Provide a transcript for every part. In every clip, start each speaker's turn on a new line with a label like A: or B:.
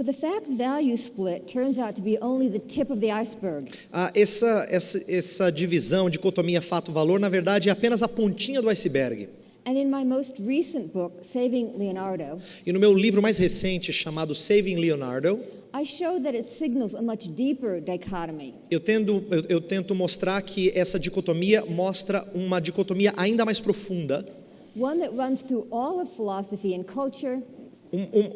A: But the fact-value split turns out to be only the tip of the iceberg.
B: Essa divisão, dicotomia fato-valor, na verdade é apenas a pontinha do iceberg.
A: And in my most recent book, Saving Leonardo,
B: E no meu livro mais recente, chamado Saving Leonardo,
A: I show that it signals a much deeper dichotomy.
B: eu tento mostrar que essa dicotomia mostra uma dicotomia ainda mais profunda,
A: One that runs through all of philosophy and culture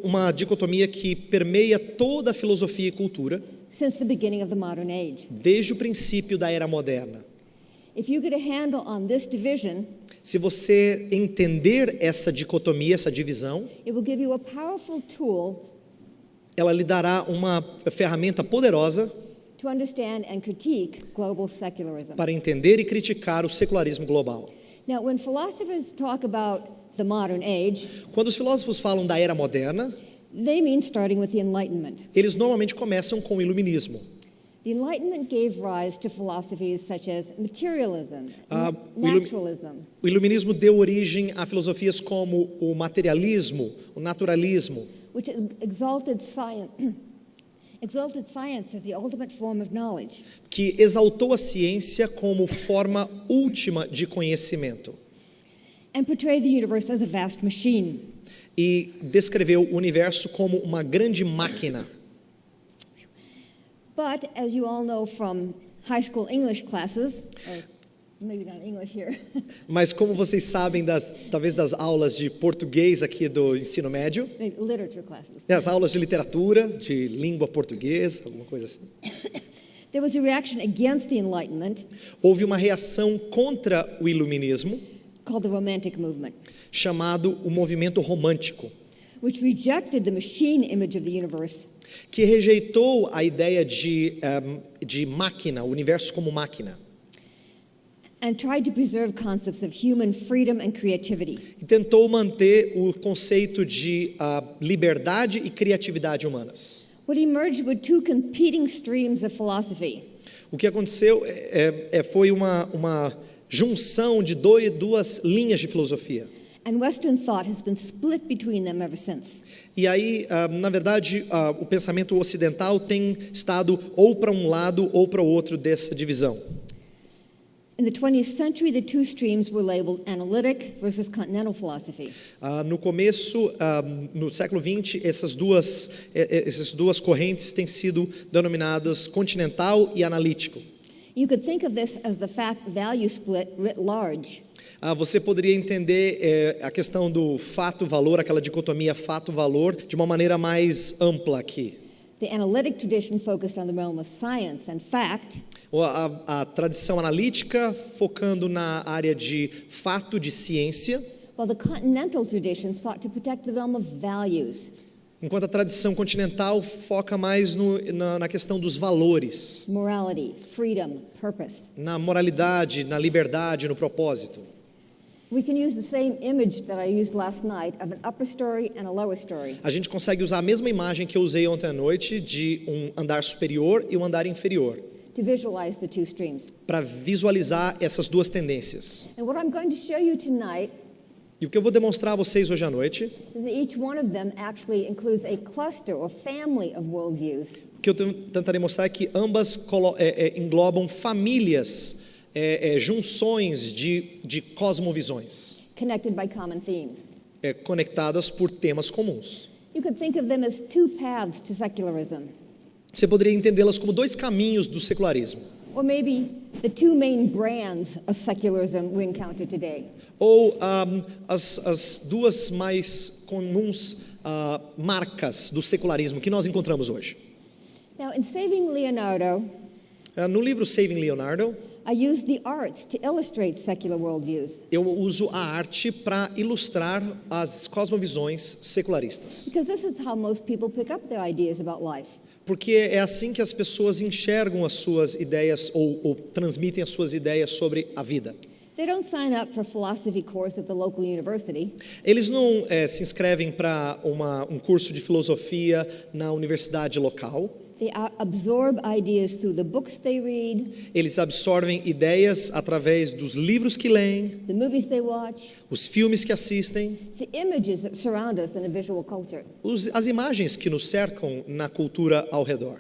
B: uma dicotomia que permeia toda a filosofia e cultura
A: since the beginning of the modern age.
B: desde o princípio da era moderna.
A: If you get a handle on this division,
B: Se você entender essa dicotomia, essa divisão,
A: it will give you a powerful tool
B: ela lhe dará uma ferramenta poderosa
A: to understand and critique global secularism.
B: para entender e criticar o secularismo global.
A: Now, when philosophers talk about the modern age,
B: Quando os filósofos falam da era moderna,
A: they mean starting with the Enlightenment.
B: eles normalmente começam com o iluminismo.
A: The Enlightenment gave rise to philosophies such as materialism,
B: o ilu-
A: naturalism,
B: O iluminismo deu origem a filosofias como o materialismo, o naturalismo,
A: which exalted science as the ultimate form of knowledge.
B: que exaltou a ciência como forma última de conhecimento
A: And portrayed the universe as a vast machine.
B: e descreveu o universo como uma grande máquina.
A: But, as you all know from high school English classes, or maybe not English here,
B: Mas como vocês sabem, talvez das aulas de português aqui do ensino médio,
A: maybe literature classes,
B: as aulas de literatura, de língua portuguesa, alguma coisa assim,
A: there was a reaction against the Enlightenment
B: houve uma reação contra o iluminismo,
A: called the Romantic Movement,
B: chamado o movimento romântico,
A: which rejected the machine image of the universe
B: que rejeitou a ideia de máquina, o universo como máquina,
A: and tried to preserve concepts of human freedom and creativity.
B: e tentou manter o conceito de liberdade e criatividade humanas.
A: What emerged were two competing streams of philosophy.
B: O que aconteceu foi uma junção de duas linhas de filosofia.
A: And Western thought has been split between them ever since.
B: E aí, na verdade, o pensamento ocidental tem estado ou para um lado ou para o outro dessa divisão.
A: In the 20th century, the two streams were labeled analytic versus continental philosophy.
B: No começo, no século XX, essas duas correntes têm sido denominadas continental e analítico.
A: You could think of this as the fact-value split writ large.
B: Você poderia entender a questão do fato-valor, aquela dicotomia fato-valor, de uma maneira mais ampla aqui.
A: The analytic tradition focused on the realm of science and fact,
B: A tradição analítica focando na área de fato, de ciência,
A: while the continental tradition sought to protect the realm of values,
B: enquanto a tradição continental foca mais na questão dos valores,
A: morality, freedom, purpose.
B: na moralidade, na liberdade, no propósito.
A: We can use the same image that I used last night of an upper story and a lower story.
B: A gente consegue usar a mesma imagem que eu usei ontem à noite de um andar superior e um andar inferior,
A: To visualize the two streams.
B: para visualizar essas duas tendências.
A: And what I'm going to show you tonight
B: E o que eu vou demonstrar a vocês hoje à noite,
A: is that each one of them actually includes a cluster or family of worldviews.
B: o que eu tentarei mostrar é que ambas englobam famílias, junções de cosmovisões,
A: Connected by common themes.
B: Conectadas por temas comuns.
A: You could think of them as two paths to secularism,
B: Você poderia entendê-las como dois caminhos do secularismo,
A: or maybe the two main brands of secularism we encounter today.
B: ou as duas mais comuns marcas do secularismo que nós encontramos hoje.
A: Now, in Saving Leonardo,
B: No livro Saving Leonardo,
A: I used the arts to illustrate secular worldviews,
B: eu uso a arte para ilustrar as cosmovisões secularistas,
A: because this is how most people pick up their ideas about life.
B: porque é assim que as pessoas enxergam as suas ideias ou transmitem as suas ideias sobre a vida.
A: They don't sign up for a philosophy course at the local university.
B: Eles não se inscrevem para um curso de filosofia na universidade local.
A: They absorb ideas through the books they read,
B: Eles absorvem ideias através dos livros que leem,
A: the movies they watch,
B: os filmes que assistem,
A: the images that surround us in a visual culture.
B: as imagens que nos cercam na cultura ao redor.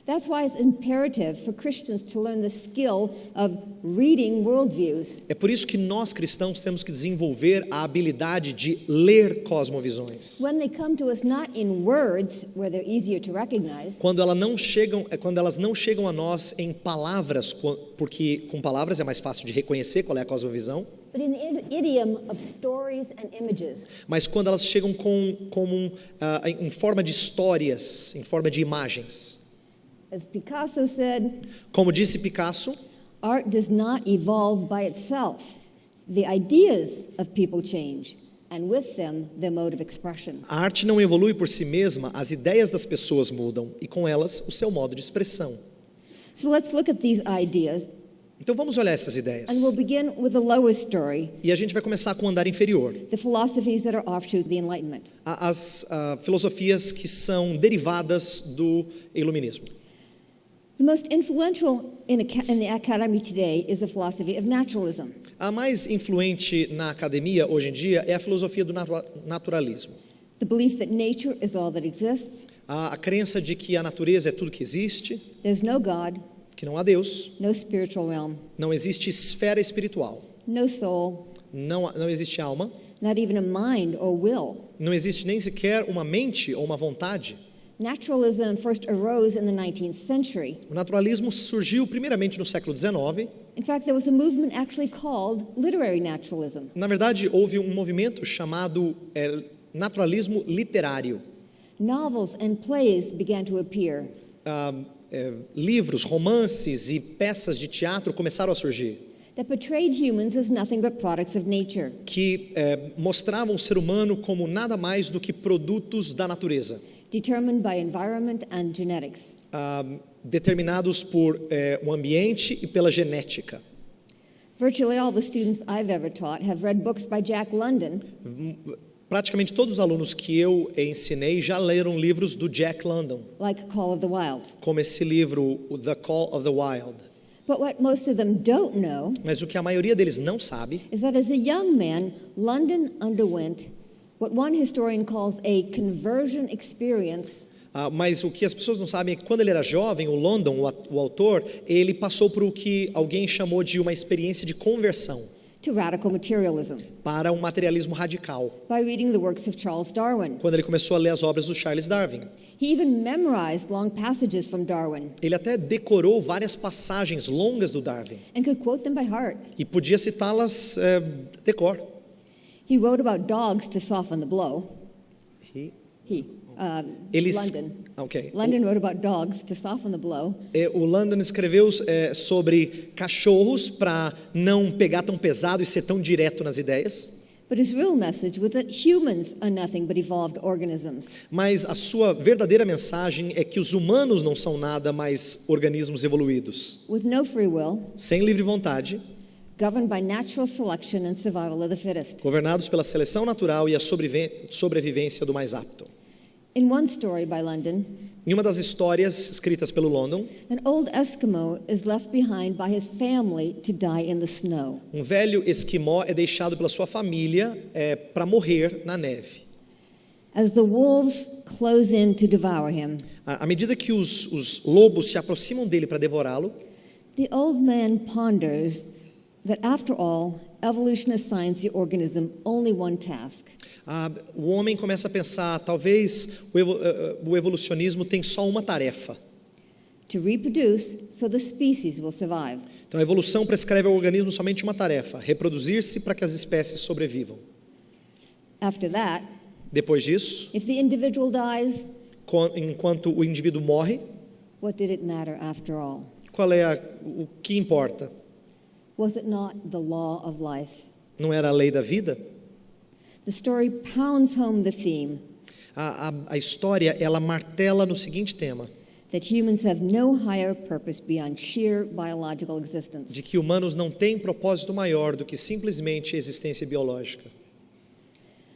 A: That's why it's imperative for Christians to learn the skill of reading worldviews.
B: É por isso que nós cristãos temos que desenvolver a habilidade de ler cosmovisões.
A: When they come to us not in words, where they're easier to recognize,
B: Quando elas não chegam a nós em palavras, porque com palavras é mais fácil de reconhecer qual é a cosmovisão,
A: but in the idiom of stories and images.
B: mas quando elas chegam em forma de histórias, em forma de imagens.
A: As Picasso said,
B: Como disse Picasso,
A: art does not evolve by itself. The ideas of people change, and with them, their mode of expression.
B: a arte não evolui por si mesma, as ideias das pessoas mudam e com elas o seu modo de expressão.
A: So let's look at these ideas,
B: Então vamos olhar essas ideias.
A: and we'll begin with the lower story,
B: E a gente vai começar com o andar inferior.
A: the philosophies that are offshoots of the Enlightenment.
B: As filosofias que são derivadas do iluminismo.
A: The most influential in the academy today is the philosophy of naturalism.
B: A mais influente na academia hoje em dia é a filosofia do naturalismo.
A: The belief that nature is all that exists,
B: A crença de que a natureza é tudo que existe,
A: there's no God,
B: que não há Deus,
A: no spiritual realm,
B: não existe esfera espiritual,
A: no soul,
B: não existe alma,
A: not even a mind or will.
B: não existe nem sequer uma mente ou uma vontade.
A: Naturalism first arose in the 19th century.
B: O naturalismo surgiu primeiramente no século XIX.
A: In fact, there was a movement actually called literary naturalism.
B: Na verdade, houve um movimento chamado naturalismo literário.
A: Novels and plays began to appear.
B: Livros, romances e peças de teatro começaram a surgir,
A: That portrayed humans as nothing but products of nature,
B: que mostravam o ser humano como nada mais do que produtos da natureza,
A: determined by environment and genetics.
B: determinados por o ambiente e pela genética.
A: Virtually all the students I've ever taught have read books by Jack London,
B: Praticamente todos os alunos que eu ensinei já leram livros do Jack London,
A: like Call of the Wild.
B: como esse livro, The Call of the Wild.
A: But what most of them don't know
B: Mas o que a maioria deles não sabe
A: is that as a young man, London underwent what one historian calls a conversion experience.
B: Mas o que as pessoas não sabem é que quando ele era jovem, o London, o autor, ele passou por o que alguém chamou de uma experiência de conversão
A: To radical materialism
B: para um materialismo radical,
A: by reading the works of Charles Darwin.
B: quando ele começou a ler as obras do Charles Darwin.
A: He even memorized long passages from Darwin
B: Ele até decorou várias passagens longas do Darwin
A: and could quote them by heart.
B: e podia citá-las de cor.
A: He wrote about dogs to soften the blow.
B: Ele
A: London wrote about dogs to soften the blow.
B: O London escreveu sobre cachorros para não pegar tão pesado e ser tão direto nas ideias.
A: But his real message was that humans are nothing but evolved organisms.
B: Mas a sua verdadeira mensagem é que os humanos não são nada mais organismos evoluídos,
A: With no free will,
B: sem livre vontade,
A: governed by natural selection and survival of the fittest.
B: governados pela seleção natural e a sobrevivência do mais apto.
A: In one story by London,
B: Em uma das histórias escritas pelo London,
A: an old Eskimo is left behind by his family to die in the snow.
B: um velho esquimó é deixado pela sua família para morrer na neve.
A: As the wolves close in to devour him,
B: À medida que os lobos se aproximam dele para devorá-lo,
A: the old man ponders that after all, evolution assigns the organism only one task:
B: o homem começa a pensar, talvez o evolucionismo tem só uma tarefa.
A: to reproduce so the species will survive.
B: Então a evolução prescreve ao organismo somente uma tarefa: reproduzir-se para que as espécies sobrevivam.
A: After that,
B: Depois disso,
A: if the individual dies,
B: enquanto o indivíduo morre,
A: what did it matter after all?
B: qual é o que importa?
A: Was it not the law of life?
B: Não era a lei da vida?
A: The story pounds home the theme
B: A história, ela martela no seguinte tema:
A: that humans have no higher purpose beyond sheer biological existence.
B: de que humanos não têm propósito maior do que simplesmente a existência biológica.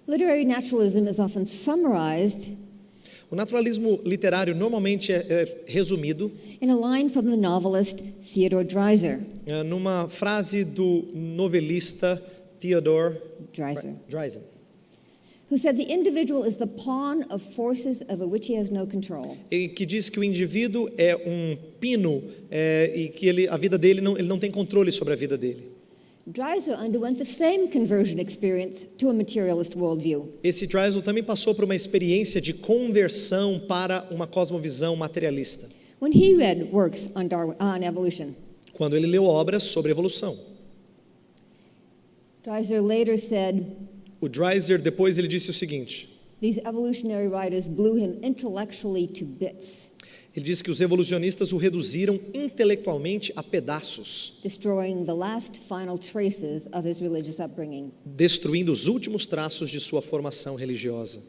A: Literary naturalism is often summarized
B: O naturalismo literário normalmente é resumido
A: in a line from the novelist Theodore Dreiser.
B: numa frase do novelista Theodore Dreiser,
A: Who said the individual is the pawn of forces over which he has no control.
B: que diz que o indivíduo é um pino e que a vida dele ele não tem controle sobre a vida dele.
A: Dreiser underwent the same conversion experience to a materialist worldview.
B: Esse Dreiser também passou por uma experiência de conversão para uma cosmovisão materialista,
A: When he read works on evolution,
B: quando ele leu obras sobre evolução.
A: Dreiser later said,
B: O Dreiser depois ele disse o seguinte:
A: these evolutionary writers blew him intellectually to bits,
B: ele disse que os evolucionistas o reduziram intelectualmente a pedaços,
A: destroying the last final traces of his religious upbringing.
B: destruindo os últimos traços de sua formação religiosa.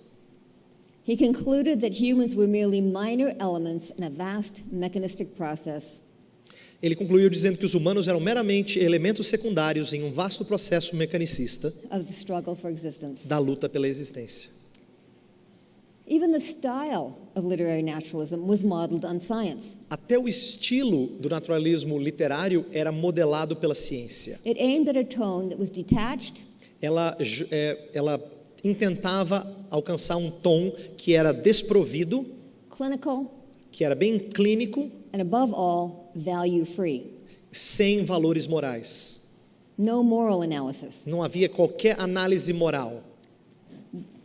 A: He concluded that humans were merely minor elements in a vast mechanistic process.
B: Ele concluiu dizendo que os humanos eram meramente elementos secundários em um vasto processo mecanicista
A: Of the struggle for existence.
B: da luta pela existência.
A: Even the style of literary naturalism was modeled on science.
B: Até o estilo do naturalismo literário era modelado pela ciência.
A: It aimed at a tone that was detached,
B: Ela intentava alcançar um tom que era desprovido,
A: clinical,
B: que era bem clínico,
A: and above all, value-free.
B: sem valores morais.
A: No moral analysis.
B: Não havia qualquer análise moral.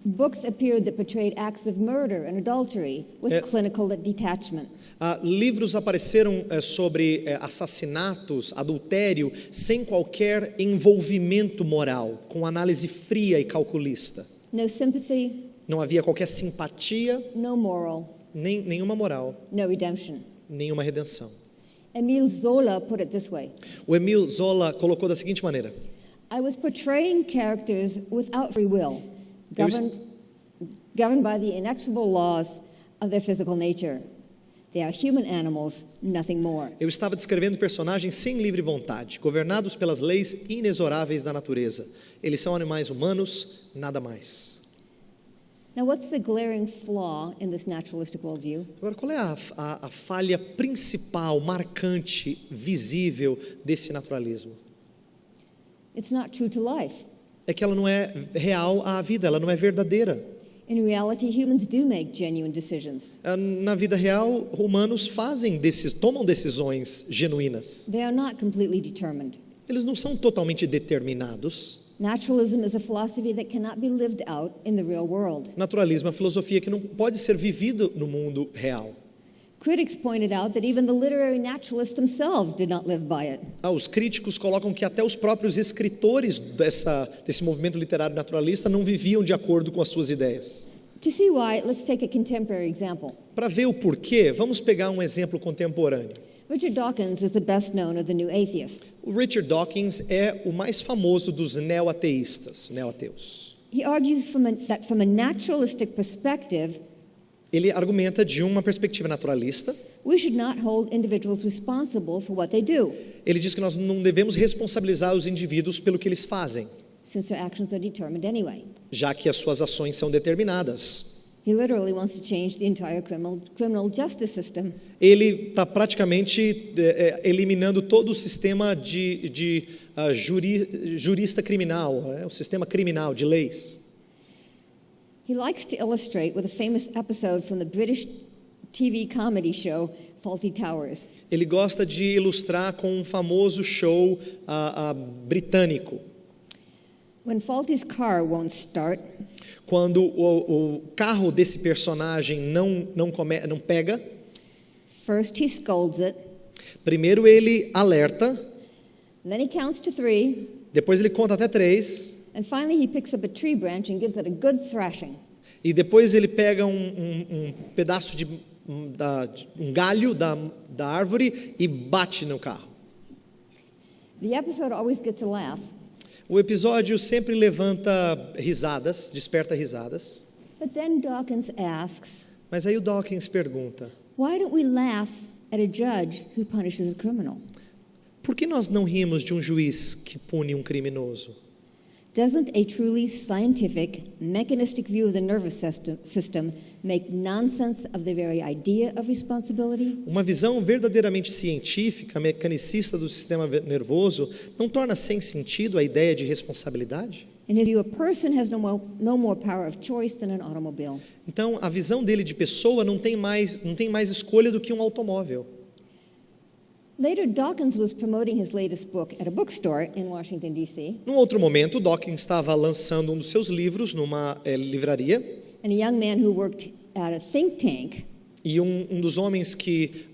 A: Books appeared that portrayed acts of murder and adultery with clinical detachment.
B: Livros apareceram sobre assassinatos, adultério, sem qualquer envolvimento moral, com análise fria e calculista.
A: No sympathy,
B: Não havia qualquer simpatia,
A: no moral,
B: nenhuma moral,
A: no redemption.
B: nenhuma redenção.
A: Emile Zola put it this way:
B: O Emile Zola colocou da seguinte maneira:
A: I was portraying characters without free will, governed by the inexorable laws of their physical nature. They are human animals, nothing more.
B: eu estava descrevendo personagens sem livre vontade, governados pelas leis inexoráveis da natureza. Eles são animais humanos, nada mais.
A: Now, what's the glaring flaw in this naturalistic worldview?
B: Agora, qual é a falha principal, marcante, visível desse naturalismo?
A: It's not true to life.
B: É que ela não é real à vida, ela não é verdadeira.
A: In reality, humans do make genuine decisions.
B: Na vida real, humanos tomam decisões genuínas.
A: They are not completely determined.
B: Eles não são totalmente determinados.
A: Naturalism is a philosophy that cannot be lived out in the real world.
B: Naturalismo é uma filosofia que não pode ser vivido no mundo real.
A: Critics pointed out that even the literary naturalists themselves did not live by it.
B: Os críticos colocam que até os próprios escritores desse movimento literário naturalista não viviam de acordo com as suas ideias.
A: To see why, let's take a contemporary example.
B: Para ver o porquê, vamos pegar um exemplo contemporâneo.
A: Richard Dawkins is the best known of the New Atheists.
B: O Richard Dawkins é o mais famoso dos neo-ateus.
A: He argues that from a naturalistic perspective,
B: Ele argumenta de uma perspectiva naturalista.
A: we should not hold individuals responsible for what they do,
B: Ele diz que nós não devemos responsabilizar os indivíduos pelo que eles fazem,
A: since their actions are determined anyway.
B: já que as suas ações são determinadas.
A: He literally wants to change the entire criminal justice system.
B: Ele está praticamente eliminando todo o sistema de jurista criminal, o sistema criminal de leis.
A: He likes to illustrate with a famous episode from the British TV comedy show Fawlty Towers.
B: Ele gosta de ilustrar com um famoso show britânico.
A: When Fawlty's car won't start,
B: Quando o carro desse personagem não pega,
A: first he scolds it,
B: primeiro ele alerta,
A: then he counts to 3,
B: depois ele conta até 3,
A: and finally he picks up a tree branch and gives it a good thrashing.
B: e depois ele pega um pedaço um galho da árvore e bate no carro.
A: The episode always gets a laugh,
B: O episódio sempre levanta risadas, desperta risadas.
A: but then Dawkins asks,
B: Mas aí o Dawkins pergunta:
A: why don't we laugh at a judge who punishes a criminal?
B: por que nós não rimos de um juiz que pune um criminoso?
A: Doesn't a truly scientific, mechanistic view of the nervous system make nonsense of the very idea of responsibility?
B: Uma visão verdadeiramente científica, mecanicista do sistema nervoso não torna sem sentido a ideia de responsabilidade?
A: In his view, a person has no more power of choice than an automobile.
B: Então, a visão dele de pessoa não tem mais escolha do que um automóvel.
A: Later, Dawkins was promoting his latest book at a bookstore in Washington, D.C.
B: Num outro momento, Dawkins estava lançando um dos seus livros numa livraria.
A: And a young man who worked at a think tank
B: E um dos homens que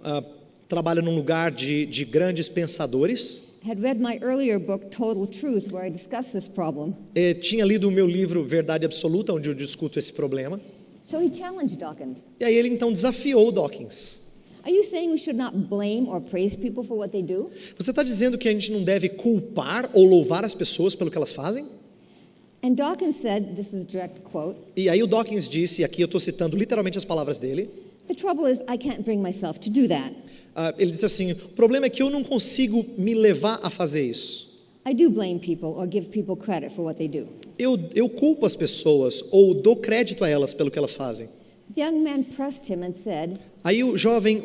B: trabalha num lugar de grandes pensadores
A: had read my earlier book, Total Truth, where I discuss this problem.
B: tinha lido o meu livro Verdade Absoluta, onde eu discuto esse problema.
A: So he challenged Dawkins.
B: E aí ele então desafiou Dawkins.
A: Are you saying we should not blame or praise people for what they do?
B: Você está dizendo que a gente não deve culpar ou louvar as pessoas pelo que elas fazem?
A: And Dawkins said, this is a direct quote,
B: E aí o Dawkins disse, e aqui eu estou citando literalmente as palavras dele,
A: the trouble is I can't bring myself to do that.
B: ele disse assim, o problema é que eu não consigo me levar a fazer isso.
A: I do blame people or give people credit for what they do.
B: Eu culpo as pessoas ou dou crédito a elas pelo que elas fazem.
A: The young man pressed him and said,
B: Aí o jovem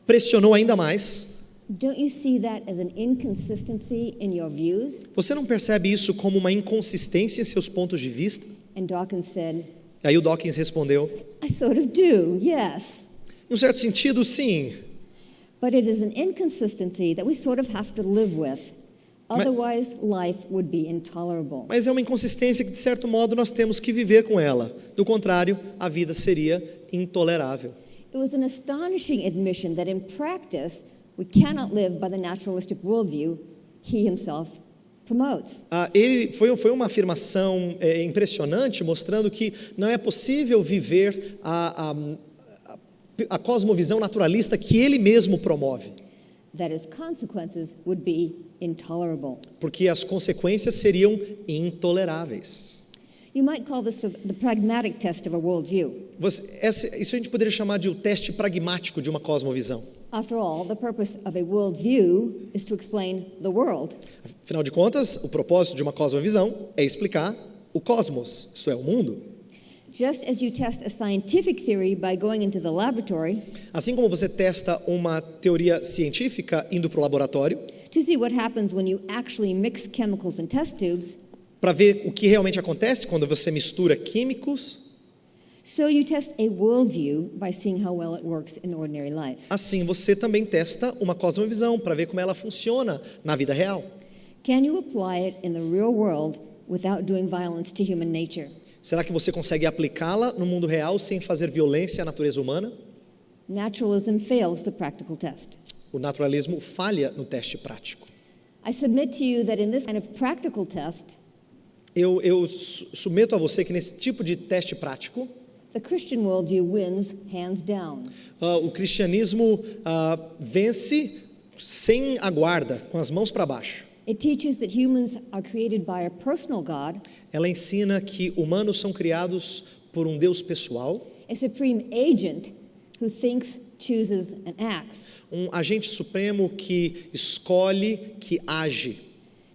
B: pressionou ainda mais.
A: don't you see that as an inconsistency in your views?
B: Você não percebe isso como uma inconsistência em seus pontos de vista?
A: And Dawkins said,
B: Aí o Dawkins respondeu,
A: I sort of do, yes.
B: em um certo sentido, sim.
A: But it is an inconsistency that we sort of have to live with. Otherwise, life would be intolerable.
B: Mas é uma inconsistência que, de certo modo, nós temos que viver com ela. Do contrário, a vida seria intolerável.
A: It was an astonishing admission that in practice, we cannot live by the naturalistic worldview he himself promotes.
B: Foi uma afirmação impressionante, mostrando que não é possível viver a cosmovisão naturalista que ele mesmo promove.
A: That his consequences would be intolerable.
B: Porque as consequências seriam intoleráveis.
A: You might call this the pragmatic test of a worldview.
B: Isso a gente poderia chamar de o teste pragmático de uma cosmovisão.
A: After all, the purpose of a worldview is to explain the world.
B: Afinal de contas, o propósito de uma cosmovisão é explicar o cosmos, isto é, o mundo.
A: Just as you test a scientific theory by going into the laboratory,
B: assim como você testa uma teoria científica indo para o laboratório,
A: to see what happens when you actually mix chemicals in test tubes,
B: para ver o que realmente acontece quando você mistura químicos,
A: so you test a worldview by seeing how well it works in ordinary life.
B: assim você também testa uma cosmovisão para ver como ela funciona na vida real.
A: Can you apply it in the real world without doing violence to human nature?
B: Será que você consegue aplicá-la no mundo real sem fazer violência à natureza humana?
A: Naturalism fails the practical test.
B: O naturalismo falha no teste prático.
A: I submit to you that in this kind of practical test,
B: Eu submeto a você que nesse tipo de teste prático,
A: the Christian worldview wins hands down.
B: O cristianismo vence sem a guarda, com as mãos para baixo.
A: It teaches that humans are created by a personal God,
B: Ela ensina que humanos são criados por um Deus pessoal,
A: a supreme agent who thinks, chooses, and acts.
B: um agente supremo que escolhe, que age.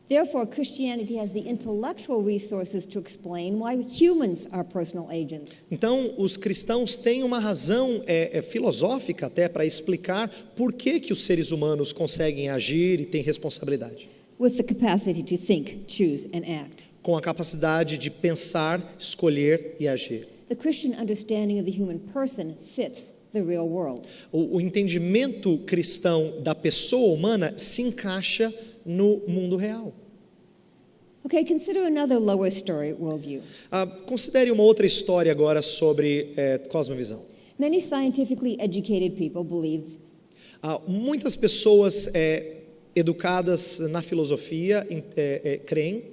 A: Therefore, Christianity has the intellectual resources to explain why humans are personal agents.
B: Então, os cristãos têm uma razão filosófica até para explicar por que os seres humanos conseguem agir e têm responsabilidade.
A: With the capacity to think, choose, and act.
B: Com a capacidade de pensar, escolher e agir.
A: The Christian understanding of the human person fits the real world.
B: O entendimento cristão da pessoa humana se encaixa no mundo real.
A: Okay, consider another lower story worldview.
B: Considere uma outra história agora sobre cosmovisão.
A: Many scientifically educated people believe
B: Muitas pessoas educadas na filosofia creem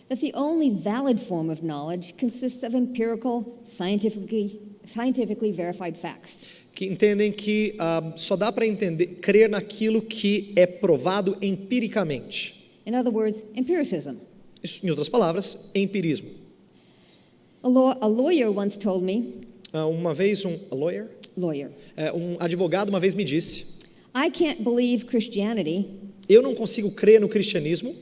A: that the only valid form of knowledge consists of empirical, scientifically verified facts.
B: que entendem que só dá para crer naquilo que é provado empiricamente.
A: In other words, empiricism.
B: Isso, em outras palavras, empirismo.
A: A lawyer once told me,
B: Uma vez um advogado uma vez me disse,
A: I can't believe Christianity
B: eu não consigo crer no cristianismo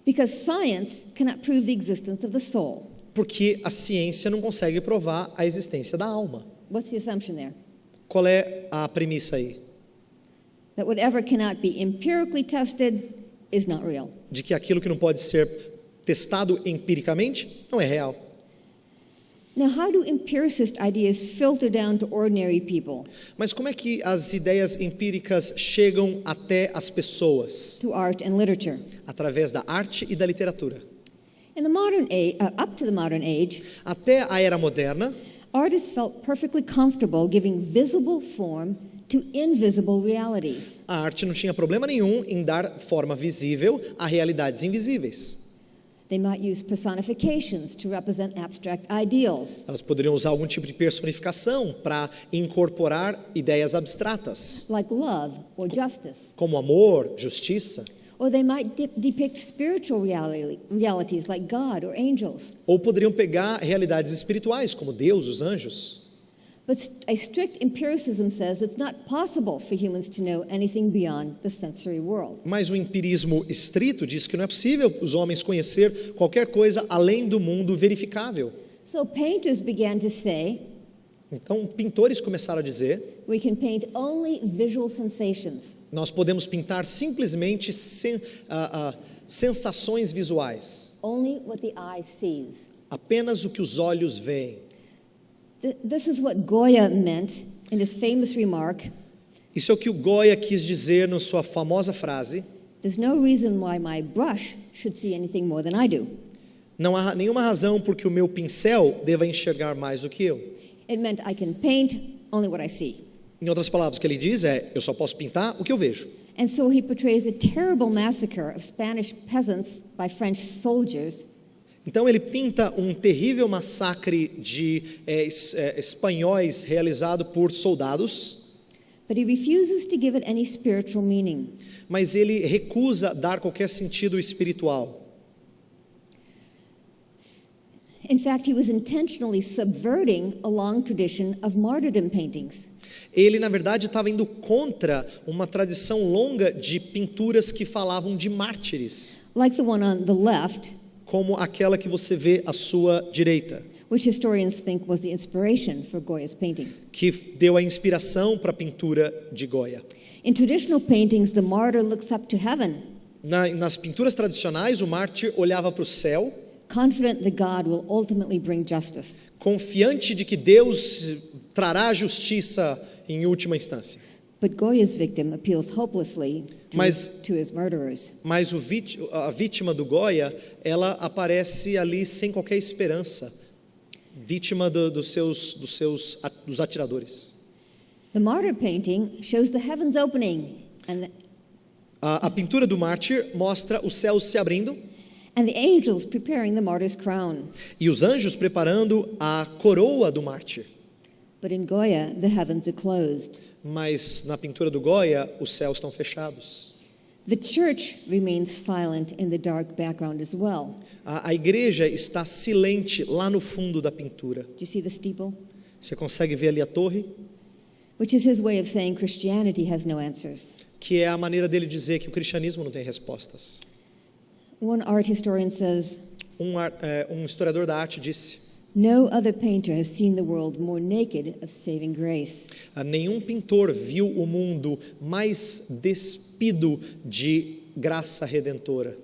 A: Because science cannot prove the existence of the soul.
B: Porque a ciência não consegue provar a existência da alma.
A: What's the assumption there?
B: Qual é a premissa aí?
A: That whatever cannot be empirically tested is not real.
B: De que aquilo que não pode ser testado empiricamente não é real.
A: Now, how do empiricist ideas filter down to ordinary people?
B: Mas como é que as ideias empíricas chegam até as pessoas?
A: Through art and literature.
B: Através da arte e da literatura.
A: In the modern age, up to the modern age,
B: Até a era moderna,
A: artists felt perfectly comfortable giving visible form to invisible realities.
B: a arte não tinha problema nenhum em dar forma visível a realidades invisíveis.
A: They might use personifications to represent abstract ideals,
B: Elas poderiam usar algum tipo de personificação para incorporar ideias abstratas,
A: like love or justice.
B: como amor, justiça.
A: Or they might depict spiritual realities like God or angels.
B: Ou poderiam pegar realidades espirituais, como Deus, os anjos.
A: But a strict empiricism says it's not possible for humans to know anything beyond the sensory world.
B: Mas o empirismo estrito diz que não é possível os homens conhecer qualquer coisa além do mundo verificável.
A: So painters began to say,
B: Então, pintores começaram a dizer:
A: we can paint only visual sensations.
B: nós podemos pintar simplesmente sensações visuais,
A: Only what the eye sees.
B: apenas o que os olhos veem.
A: This is what Goya meant in his famous remark,
B: Isso é o que o Goya quis dizer na sua famosa frase:
A: there's no reason why my brush should see anything more than I do.
B: não há nenhuma razão por que o meu pincel deva enxergar mais do que eu.
A: It meant I can paint only what I see.
B: Em outras palavras, o que ele diz é: eu só posso pintar o que eu vejo.
A: And so he portrays a terrible massacre of Spanish peasants by French soldiers.
B: Então ele pinta um terrível massacre de espanhóis realizado por soldados,
A: But he refuses to give it any spiritual meaning.
B: mas ele recusa dar qualquer sentido espiritual.
A: In fact, he was intentionally subverting a long tradition of martyrdom paintings.
B: Ele, na verdade, estava indo contra uma tradição longa de pinturas que falavam de mártires,
A: Like the one on the left,
B: como aquela que você vê à sua direita,
A: which historians think was the inspiration for Goya's painting.
B: que deu a inspiração para a pintura de Goya.
A: In traditional paintings, the martyr looks up to heaven,
B: Nas pinturas tradicionais, o mártir olhava para o céu,
A: confident that God will ultimately bring justice.
B: confiante de que Deus trará a justiça em última instância.
A: But Goya's victim appeals hopelessly to his murderers.
B: Mas a vítima do Goya, ela aparece ali sem qualquer esperança, vítima dos atiradores.
A: The martyr painting shows the heavens opening
B: A pintura do mártir mostra os céus se abrindo
A: and the angels preparing the martyr's crown.
B: e os anjos preparando a coroa do mártir.
A: But in Goya, the heavens are closed.
B: Mas na pintura do Goya, os céus estão fechados.
A: The church remains silent in the dark background as well.
B: A igreja está silente lá no fundo da pintura.
A: Do you see the steeple?
B: Você consegue ver ali a torre?
A: Which is his way of saying Christianity has no answers.
B: Que é a maneira dele dizer que o cristianismo não tem respostas.
A: One art historian says,
B: Um historiador da arte disse:
A: no other painter has seen the world more naked of saving grace.
B: nenhum pintor viu o mundo mais despido de graça redentora.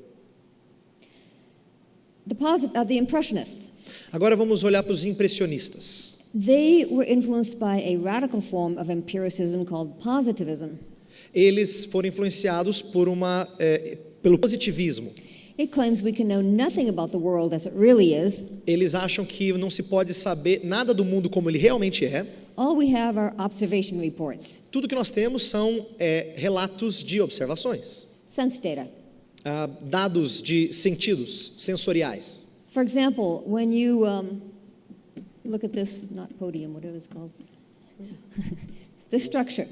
A: The Impressionists.
B: Agora vamos olhar para os impressionistas.
A: They were influenced by a radical form of empiricism called positivism.
B: Eles foram influenciados pelo positivismo.
A: It claims we can know nothing about the world as it really is.
B: Eles acham que não se pode saber nada do mundo como ele realmente é.
A: All we have are observation reports,
B: Tudo que nós temos são relatos de observações,
A: sense data.
B: dados de sentidos sensoriais.
A: For example, when you look at this, not podium, whatever it's called, this structure,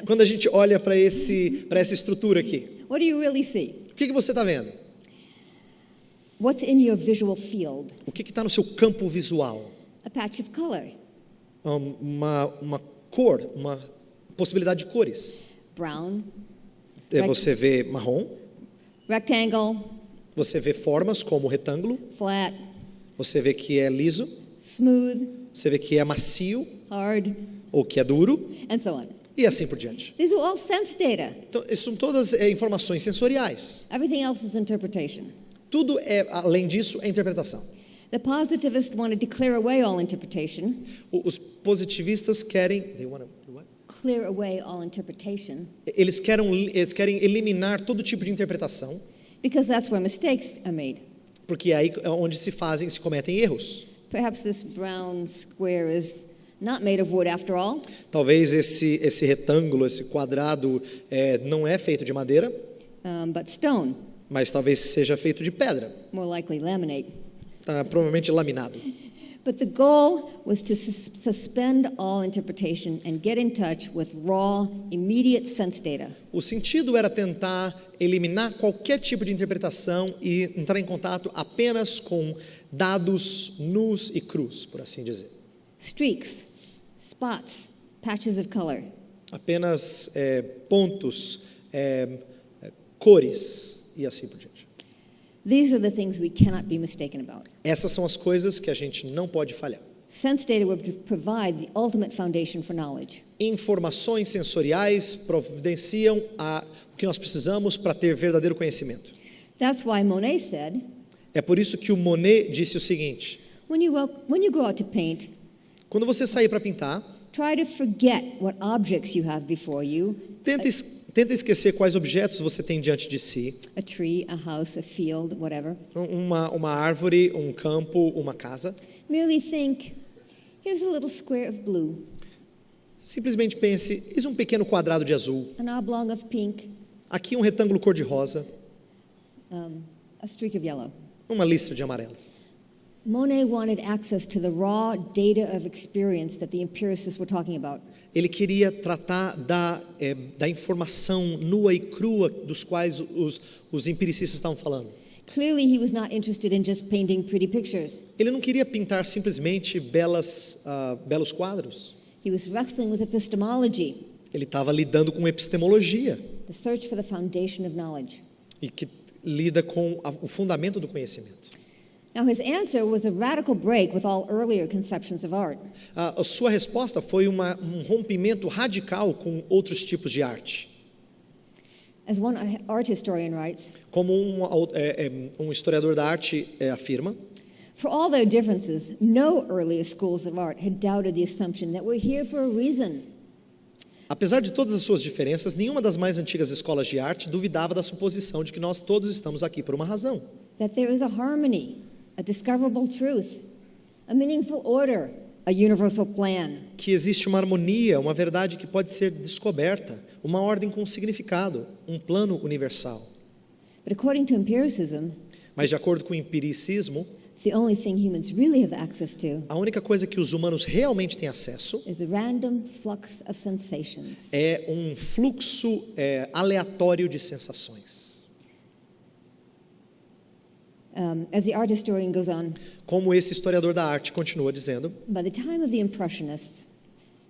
B: Quando a gente olha para essa estrutura aqui,
A: what do you really see?
B: o que você está vendo?
A: What's in your visual field?
B: O que está no seu campo visual?
A: A patch of color,
B: Uma cor, uma possibilidade de cores.
A: brown,
B: Você vê marrom,
A: rectangle,
B: Você vê formas como o retângulo,
A: flat,
B: você vê que é liso,
A: smooth,
B: você vê que é macio
A: hard,
B: ou que é duro,
A: and so on.
B: e assim por diante.
A: These are all sense data.
B: Então, isso são todas informações sensoriais.
A: Everything else is interpretation.
B: Tudo além disso, é interpretação.
A: The positivists wanted to clear away all interpretation.
B: Os positivistas querem...
A: Clear away all interpretation.
B: Eles querem eliminar todo tipo de interpretação,
A: Because that's where mistakes are made.
B: porque é aí onde se cometem erros.
A: Perhaps this brown square is not made of wood after all.
B: Talvez esse retângulo, esse quadrado, não é feito de madeira,
A: But stone,
B: mas talvez seja feito de pedra,
A: more likely laminate.
B: provavelmente laminado.
A: But the goal was to suspend all interpretation and get in touch with raw, immediate sense data.
B: O sentido era tentar eliminar qualquer tipo de interpretação e entrar em contato apenas com dados nus e crus, por assim dizer.
A: Streaks, spots, patches of color.
B: Apenas pontos, cores e assim por diante.
A: These are the things we cannot be mistaken about.
B: Essas são as coisas que a gente não pode falhar.
A: Sense data would provide the ultimate foundation for knowledge.
B: Informações sensoriais providenciam o que nós precisamos para ter verdadeiro conhecimento.
A: That's why Monet said,
B: É por isso que o Monet disse o seguinte:
A: when you go out to paint,
B: quando você sair para pintar,
A: try to forget what objects you have before you,
B: tenta esquecer quais objetos você tem diante de si.
A: a tree, a house, a field, whatever.
B: Uma árvore, um campo, uma casa.
A: Merely think, here's a little square of blue,
B: Simplesmente pense, eis um pequeno quadrado de azul.
A: an oblong of pink,
B: Aqui um retângulo cor-de-rosa,
A: a streak of yellow.
B: uma listra de amarelo.
A: Monet wanted access to the raw data of experience that the empiricists were talking about.
B: Ele queria tratar da informação nua e crua dos quais os empiricistas estavam falando.
A: Clearly, he was not interested in just painting pretty pictures.
B: Ele não queria pintar simplesmente belos quadros.
A: He was wrestling with epistemology,
B: Ele estava lidando com epistemologia,
A: the search for the foundation of knowledge.
B: e que lida com o fundamento do conhecimento.
A: Now, his answer was a radical break with all earlier conceptions of art.
B: A sua resposta foi um rompimento radical com outros tipos de arte.
A: As one art historian writes,
B: Como um historiador da arte afirma,
A: for all their differences, no earlier schools of art had doubted the assumption that we're here for a reason.
B: apesar de todas as suas diferenças, nenhuma das mais antigas escolas de arte duvidava da suposição de que nós todos estamos aqui por uma razão.
A: That there is a harmony, a discoverable truth, a meaningful order, a universal plan.
B: Que existe uma harmonia, uma verdade que pode ser descoberta, uma ordem com significado, um plano universal.
A: But according to empiricism,
B: Mas de acordo com o empiricismo,
A: the only thing humans really have access to
B: a única coisa que os humanos realmente têm acesso
A: is the random flux of sensations.
B: é um fluxo aleatório de sensações.
A: As the art historian goes on,
B: Como esse historiador da arte continua dizendo,
A: by the time of the Impressionists,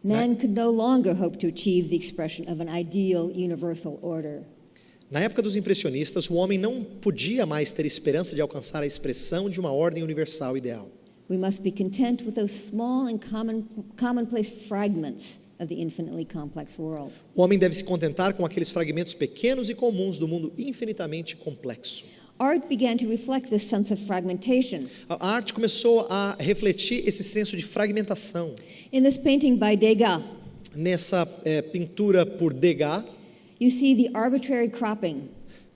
A: man could no longer hope to achieve the expression of an ideal universal order.
B: na época dos impressionistas, o homem não podia mais ter esperança de alcançar a expressão de uma ordem universal ideal.
A: We must be content with those small and commonplace fragments of the infinitely complex world.
B: O homem deve se contentar com aqueles fragmentos pequenos e comuns do mundo infinitamente complexo.
A: Art began to reflect this sense of fragmentation.
B: A arte começou a refletir esse senso de fragmentação.
A: In this painting by Degas,
B: Nessa pintura por Degas,
A: you see the arbitrary cropping,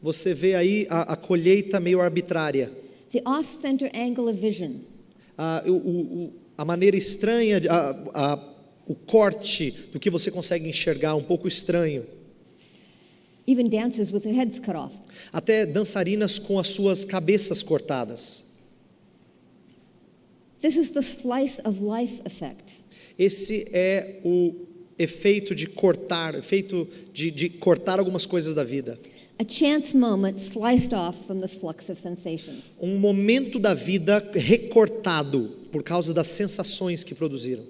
B: você vê aí a colheita meio arbitrária,
A: the off-center angle of vision,
B: a maneira estranha, o corte do que você consegue enxergar, um pouco estranho.
A: even dancers with their heads cut off.
B: Até dançarinas com as suas cabeças cortadas.
A: This is the slice of life effect.
B: Esse é o efeito de cortar, de cortar algumas coisas da vida.
A: A chance moment sliced off from the flux of sensations.
B: Um momento da vida recortado por causa das sensações que produziram.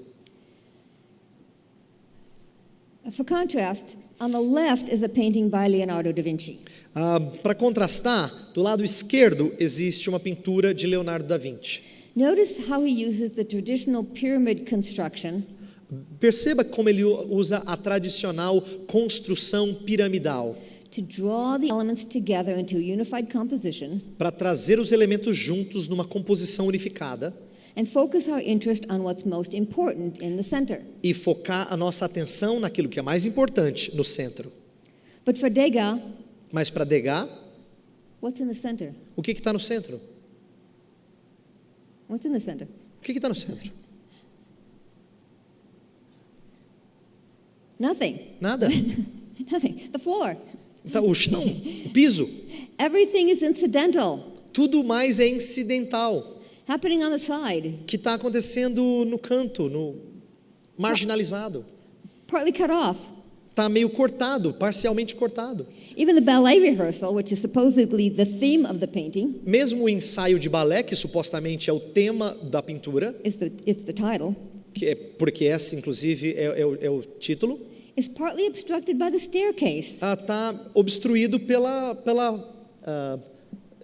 A: A For contrast, on the left is a painting by Leonardo da Vinci.
B: Para contrastar, do lado esquerdo existe uma pintura de Leonardo da Vinci.
A: Notice how he uses the traditional pyramid construction
B: Perceba como ele usa a tradicional construção piramidal
A: to draw the elements together into a unified composition
B: para trazer os elementos juntos numa composição unificada
A: and focus our interest on what's most important in the center.
B: e focar a nossa atenção naquilo que é mais importante no centro.
A: But for Degas,
B: Mas para Degas,
A: what's in the center?
B: o que está no centro?
A: What's in the center?
B: O que está no centro?
A: Nothing.
B: Nada.
A: Nothing. The floor.
B: Tá, o chão, o piso.
A: Everything is incidental,
B: Tudo mais é incidental,
A: happening on the side,
B: que está acontecendo no canto, no marginalizado.
A: partly cut off.
B: Está meio cortado, parcialmente cortado.
A: Even the ballet rehearsal, which is supposedly the theme of the painting,
B: Mesmo o ensaio de balé, que supostamente é o tema da pintura,
A: it's the title,
B: que é, porque esse, inclusive, é o título,
A: is partly obstructed by the staircase.
B: está obstruído pela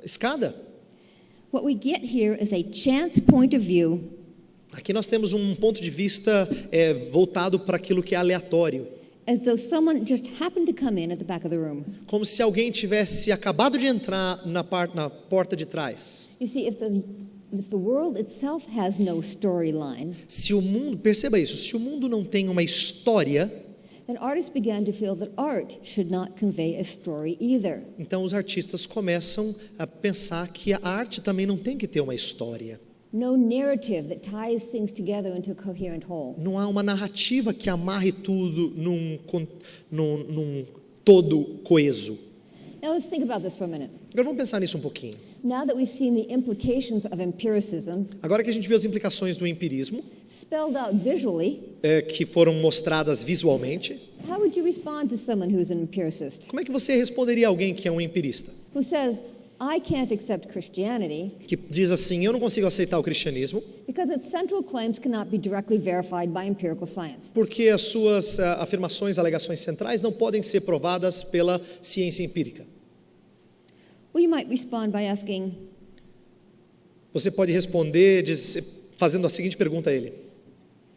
B: escada.
A: What we get here is a chance point of view
B: Aqui nós temos um ponto de vista voltado para aquilo que é aleatório.
A: as though someone just happened to come in at the back of the room.
B: Como se alguém tivesse acabado de entrar na porta de trás.
A: You see, if the world itself has no storyline,
B: Se o mundo, perceba isso, se o mundo não tem uma história,
A: then artists began to feel that art should not convey a story either.
B: então os artistas começam a pensar que a arte também não tem que ter uma história.
A: No narrative that ties things together into a coherent whole.
B: Não há uma narrativa que amarre tudo num todo coeso.
A: Now let's think about this for a minute.
B: Agora vamos pensar nisso um pouquinho.
A: Now that we've seen the implications of empiricism
B: Agora que a gente viu as implicações do empirismo,
A: spelled out visually,
B: que foram mostradas visualmente,
A: how would you respond to someone who's an empiricist?
B: como é que você responderia a alguém que é um empirista?
A: Who says, I can't accept Christianity
B: Que diz assim, eu não consigo aceitar o cristianismo
A: because its central claims cannot be directly verified by empirical science.
B: porque as suas afirmações, alegações centrais não podem ser provadas pela ciência empírica.
A: Well, you might respond by asking,
B: Você pode responder fazendo a seguinte pergunta a ele: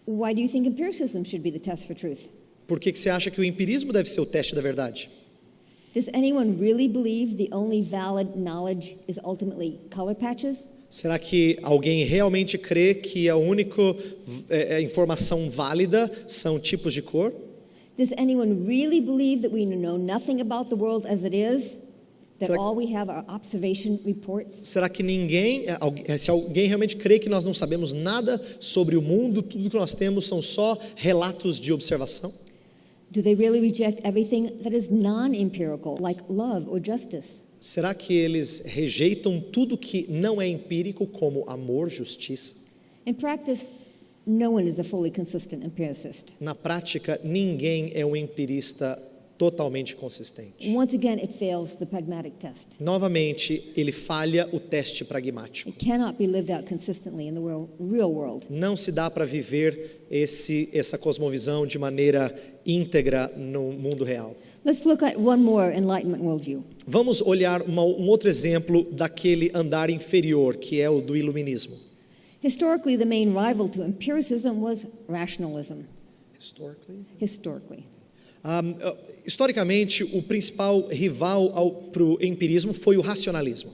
A: why do you think empiricism should be the test for truth?
B: por que você acha que o empirismo deve ser o teste da verdade?
A: Does anyone really believe the only valid knowledge is ultimately color patches?
B: Será que alguém realmente crê que a única informação válida são tipos de cor?
A: Does anyone really believe that we know nothing about the world as it is? That
B: Será-
A: all we have are observation reports?
B: Será que se alguém realmente crê que nós não sabemos nada sobre o mundo, tudo que nós temos são só relatos de observação?
A: Do they really reject everything that is non-empirical, like love or justice?
B: Será que eles rejeitam tudo que não é empírico, como amor, justiça?
A: In practice, no one is a fully consistent empiricist.
B: Na prática, ninguém é um empirista totalmente consistente.
A: Once again, it fails the pragmatic test.
B: Novamente, ele falha o teste pragmático.
A: It cannot be lived out consistently in the real world.
B: Não se dá para viver essa cosmovisão de maneira íntegra no mundo real.
A: Let's look at one more Enlightenment worldview.
B: Vamos olhar um outro exemplo daquele andar inferior, que é o do iluminismo.
A: Historically, the main rival to empiricism was rationalism. Historically.
B: Historicamente, o principal rival para o empirismo foi o racionalismo.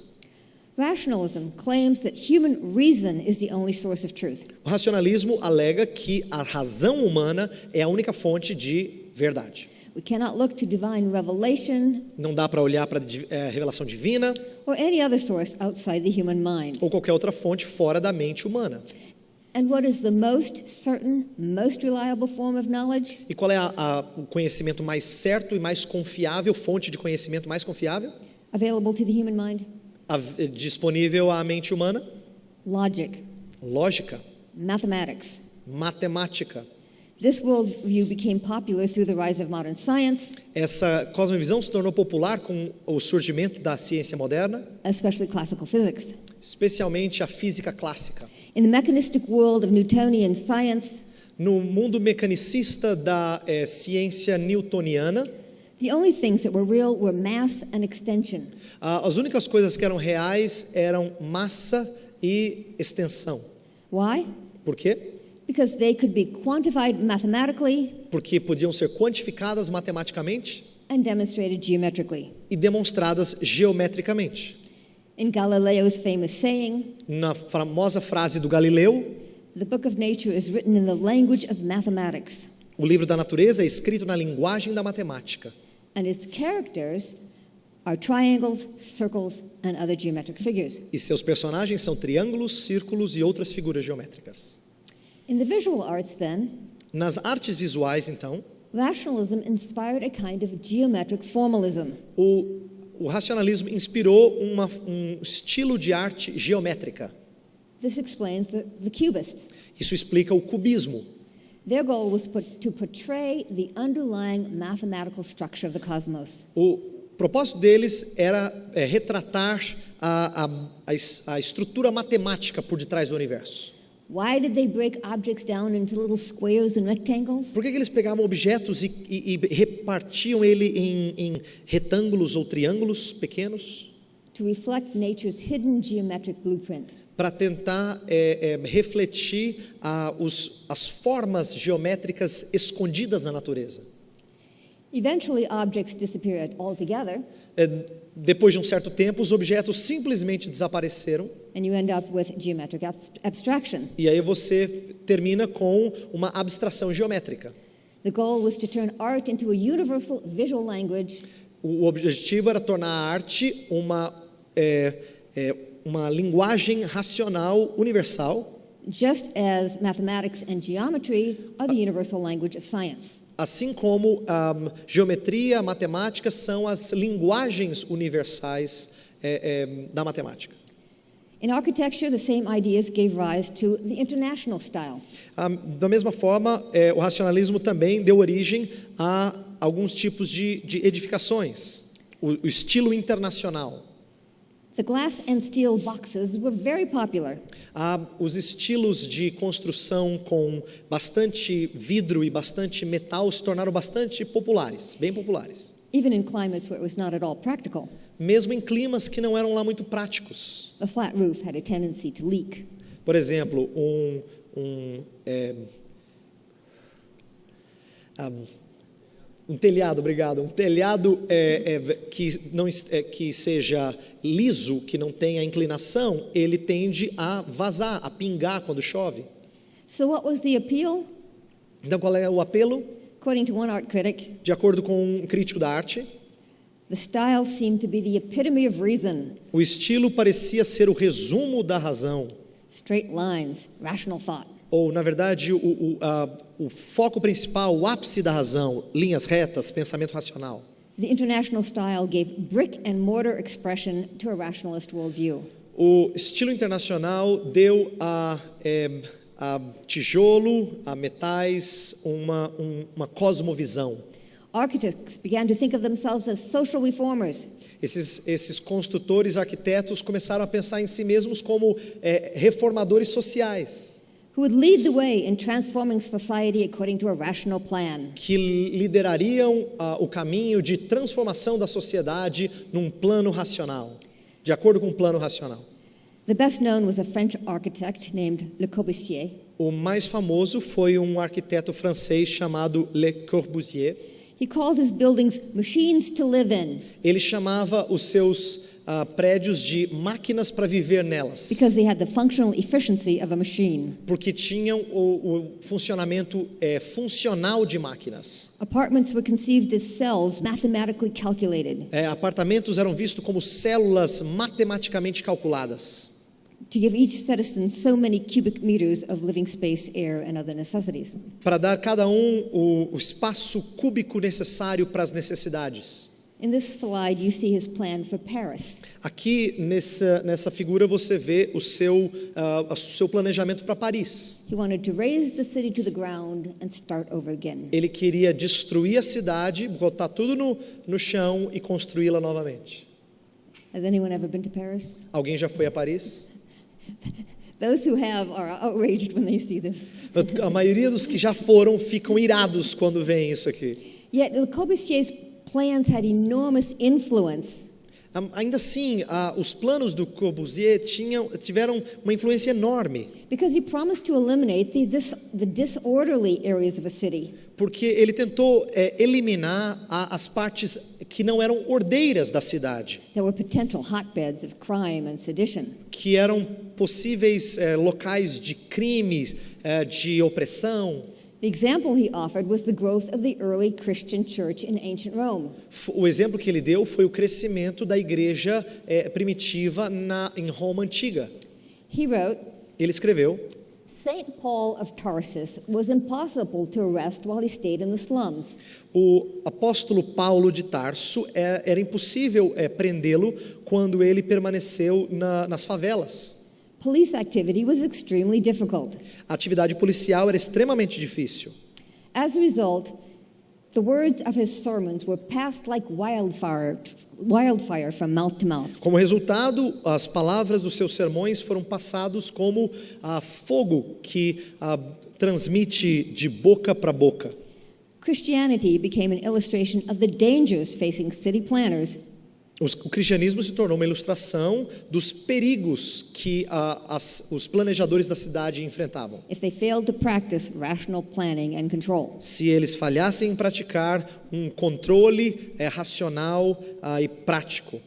A: Rationalism claims that human reason is the only source of truth.
B: O racionalismo alega que a razão humana é a única fonte de verdade.
A: We cannot look to divine revelation
B: Não dá para olhar para a revelação divina
A: or any other source outside the human mind.
B: ou qualquer outra fonte fora da mente humana.
A: And what is the most certain, most reliable form of knowledge?
B: E qual é o conhecimento mais certo e mais confiável, fonte de conhecimento mais confiável,
A: Available to the human mind?
B: disponível à mente humana?
A: Logic,
B: Lógica,
A: mathematics.
B: matemática.
A: This worldview became popular through the rise of modern science,
B: Essa cosmovisão se tornou popular com o surgimento da ciência moderna,
A: especially classical physics.
B: especialmente a física clássica.
A: In the mechanistic world of Newtonian science,
B: No mundo mecanicista da ciência newtoniana,
A: the only things that were real were mass and extension.
B: as únicas coisas que eram reais eram massa e extensão.
A: Why?
B: Por quê?
A: Because they could be quantified mathematically
B: Porque podiam ser quantificadas matematicamente
A: and demonstrated geometrically.
B: e demonstradas geometricamente.
A: In Galileo's famous saying,
B: Na famosa frase do Galileu,
A: the book of nature is written in the language of mathematics,
B: o livro da natureza é escrito na linguagem da matemática.
A: and its characters are triangles, circles, and other geometric figures.
B: E seus personagens são triângulos, círculos e outras figuras geométricas.
A: In the visual arts, then,
B: Nas artes visuais, então,
A: rationalism inspired a kind of geometric formalism.
B: o racionalismo inspirou um estilo de arte geométrica.
A: This explains the cubists.
B: Isso explica o cubismo.
A: Their goal was to portray the underlying mathematical structure of the cosmos.
B: O propósito deles era retratar a estrutura matemática por detrás do universo.
A: Why did they break objects down into little squares and rectangles?
B: Por que eles pegavam objetos e repartiam ele em retângulos ou triângulos pequenos?
A: To reflect nature's hidden geometric blueprint.
B: Para tentar refletir as formas geométricas escondidas na natureza.
A: Eventually, objects disappeared altogether,
B: Depois de um certo tempo, os objetos simplesmente desapareceram.
A: and you end up with geometric abstraction.
B: E aí você termina com uma abstração geométrica.
A: The goal was to turn art into a universal visual language
B: O objetivo era tornar a arte uma linguagem racional universal,
A: just as mathematics and geometry are the universal language of science.
B: assim como geometria, matemática são as linguagens universais da matemática.
A: In architecture, the same ideas gave rise to the international style.
B: Da mesma forma, o racionalismo também deu origem a alguns tipos de edificações, o estilo internacional.
A: The glass and steel boxes were very popular.
B: Os estilos de construção com bastante vidro e bastante metal se tornaram bastante populares, bem populares.
A: Even in climates where it was not at all practical.
B: Mesmo em climas que não eram lá muito práticos.
A: A flat roof had a tendency to leak.
B: Por exemplo, um telhado, obrigado. Um telhado que seja liso, que não tenha inclinação, ele tende a vazar, a pingar quando chove.
A: So what was the appeal?
B: Então, qual é o apelo?
A: According to one art critic,
B: De acordo com um crítico da arte,
A: the style seemed to be the epitome of reason.
B: o estilo parecia ser o resumo da razão.
A: Straight lines, rational thought.
B: Ou, na verdade, o foco principal, o ápice da razão, linhas retas, pensamento racional.
A: The international style gave brick and mortar expression to a rationalist worldview.
B: O estilo internacional deu a tijolo, a metais, uma cosmovisão.
A: Architects began to think of themselves as social reformers.
B: Esses construtores, arquitetos, começaram a pensar em si mesmos como reformadores sociais,
A: Who would lead the way in transforming society according to a rational plan.
B: que liderariam o caminho de transformação da sociedade num plano racional, de acordo com um plano racional.
A: The best known was a French architect named Le Corbusier.
B: O mais famoso foi um arquiteto francês chamado Le Corbusier.
A: He called his buildings machines to live in
B: Ele chamava os seus prédios de máquinas para viver nelas,
A: because they had the functional efficiency of a machine.
B: porque tinham o funcionamento funcional de máquinas.
A: Apartments were conceived as cells mathematically calculated
B: Apartamentos eram vistos como células matematicamente calculadas,
A: to give each citizen so many cubic meters of living space, air, and other necessities.
B: para dar a cada o espaço cúbico necessário para as necessidades.
A: In this slide, you see his plan for Paris.
B: Aqui nessa figura você vê o seu planejamento para Paris.
A: He wanted to raise the city to the ground and start over again.
B: Ele queria destruir a cidade, botar tudo no chão e construí-la novamente.
A: Has anyone ever been to Paris?
B: Alguém já foi a Paris?
A: Those who have are outraged when they see this.
B: A maioria dos que já foram ficam irados quando veem isso aqui.
A: Yet Le Corbusier's plans had enormous influence.
B: Ainda assim, os planos do Corbusier tiveram uma influência enorme.
A: Because he promised to eliminate the disorderly areas of a city.
B: Porque ele tentou eliminar as partes que não eram ordeiras da cidade.
A: There were potential hotbeds of crime and sedition.
B: Que eram possíveis locais de crimes, de opressão.
A: The example he offered was the growth of the early Christian church in ancient Rome.
B: O exemplo que ele deu foi o crescimento da igreja primitiva em Roma antiga.
A: He wrote,
B: ele escreveu:
A: Saint Paul of Tarsus was impossible to arrest while he stayed in the slums.
B: O apóstolo Paulo de Tarso era impossível prendê-lo quando ele permaneceu nas favelas.
A: Police activity was extremely difficult.
B: A atividade policial era extremamente difícil.
A: As a result, the words of his sermons were passed like wildfire from mouth to mouth.
B: Como resultado, as palavras dos seus sermões foram passados como fogo que transmite de boca para boca.
A: Christianity became an illustration of the dangers facing city planners.
B: O cristianismo se tornou uma ilustração dos perigos que os planejadores da cidade enfrentavam.
A: If they failed to practice rational planning and control.
B: Se eles falhassem em praticar um controle racional e prático.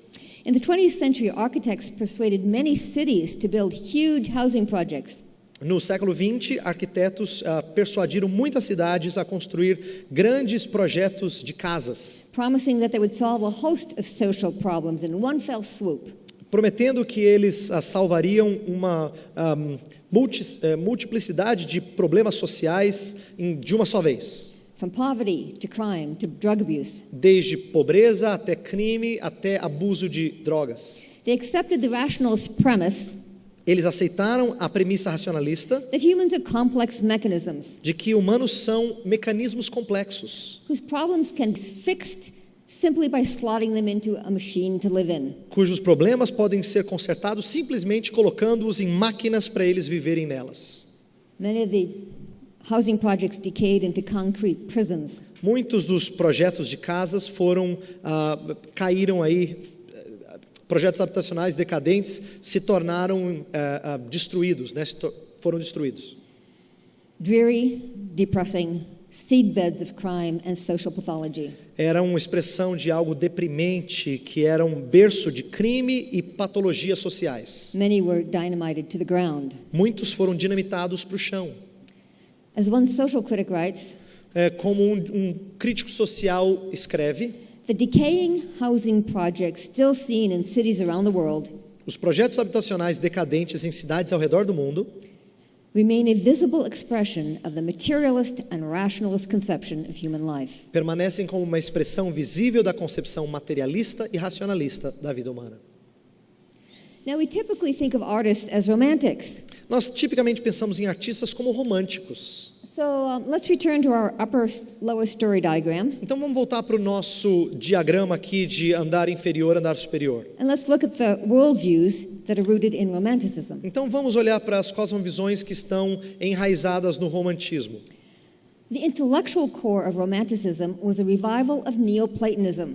A: In the 20th century, architects persuaded many cities to build huge housing projects.
B: No século XX, arquitetos persuadiram muitas cidades a construir grandes projetos de casas,
A: promising that they would solve a host of social problems in one fell swoop.
B: Prometendo que eles salvariam uma multiplicidade de problemas sociais de uma só vez.
A: From poverty to crime to drug abuse.
B: Desde pobreza até crime, até abuso de drogas.
A: They accepted the rationalist premise.
B: Eles aceitaram a premissa racionalista
A: that humans are complex mechanisms,
B: de que humanos são mecanismos complexos,
A: whose problems can be fixed simply by slotting them into a machine to live in.
B: Cujos problemas podem ser consertados simplesmente colocando-os em máquinas para eles viverem nelas.
A: Many of the housing projects decayed into concrete prisons.
B: Muitos dos projetos de casas caíram aí. Projetos habitacionais decadentes se tornaram destruídos, né? Foram destruídos.
A: Dreary, depressing, seedbeds of crime and social pathology.
B: Era uma expressão de algo deprimente, que era um berço de crime e patologias sociais.
A: Many were dynamited to the ground.
B: Muitos foram dinamitados para o chão.
A: As one social critic writes,
B: como um crítico social escreve,
A: the decaying housing projects still seen in cities around the world,
B: os projetos habitacionais decadentes em cidades ao redor do mundo,
A: remain a visible expression of the materialist and rationalist conception of human life.
B: Permanecem como uma expressão visível da concepção materialista e racionalista da vida humana.
A: Now we typically think of artists as romantics.
B: Nós tipicamente pensamos em artistas como românticos.
A: So let's return to our lower story diagram.
B: Então vamos voltar para o nosso diagrama aqui de andar inferior, andar superior.
A: And let's look at the worldviews that are rooted in romanticism.
B: Então vamos olhar para as cosmovisões que estão enraizadas no romantismo.
A: The intellectual core of romanticism was a revival of Neoplatonism.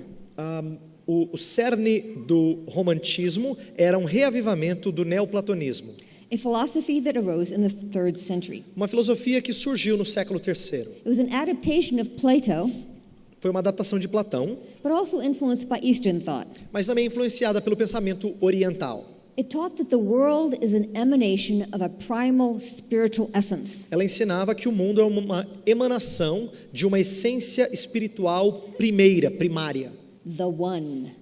B: O cerne do romantismo era um reavivamento do neoplatonismo.
A: A philosophy that arose in the 3rd century.
B: Uma filosofia que surgiu no século III.
A: It was an adaptation of Plato,
B: foi uma adaptação de Platão,
A: but also influenced by Eastern thought.
B: Mas também influenciada pelo pensamento oriental.
A: It taught that the world is an emanation of a primal spiritual essence.
B: Ela ensinava que o mundo é uma emanação de uma essência espiritual primária.
A: The one.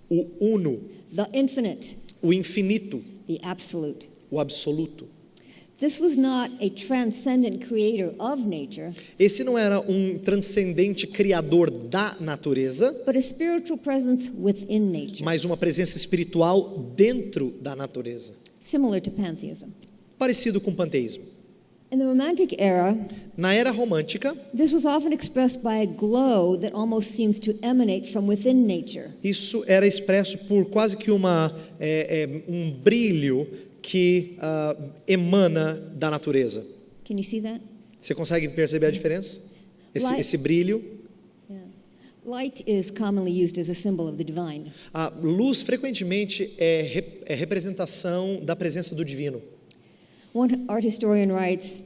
B: O uno.
A: The infinite.
B: O infinito.
A: The absolute.
B: O absoluto.
A: This was not a transcendent creator of nature.
B: Esse não era um transcendente criador da natureza,
A: but a spiritual presence within nature.
B: Mas uma presença espiritual dentro da natureza.
A: Similar to pantheism.
B: Parecido com o panteísmo.
A: In the Romantic era,
B: na era romântica,
A: this was often expressed by a glow that almost seems to emanate from within nature.
B: Isso era expresso por quase que um brilho que emana da natureza.
A: Can you see that?
B: Você consegue perceber a diferença? Esse brilho.
A: Yeah. Light is commonly used as a symbol of the divine.
B: A luz frequentemente é representação da presença do divino.
A: One art historian writes,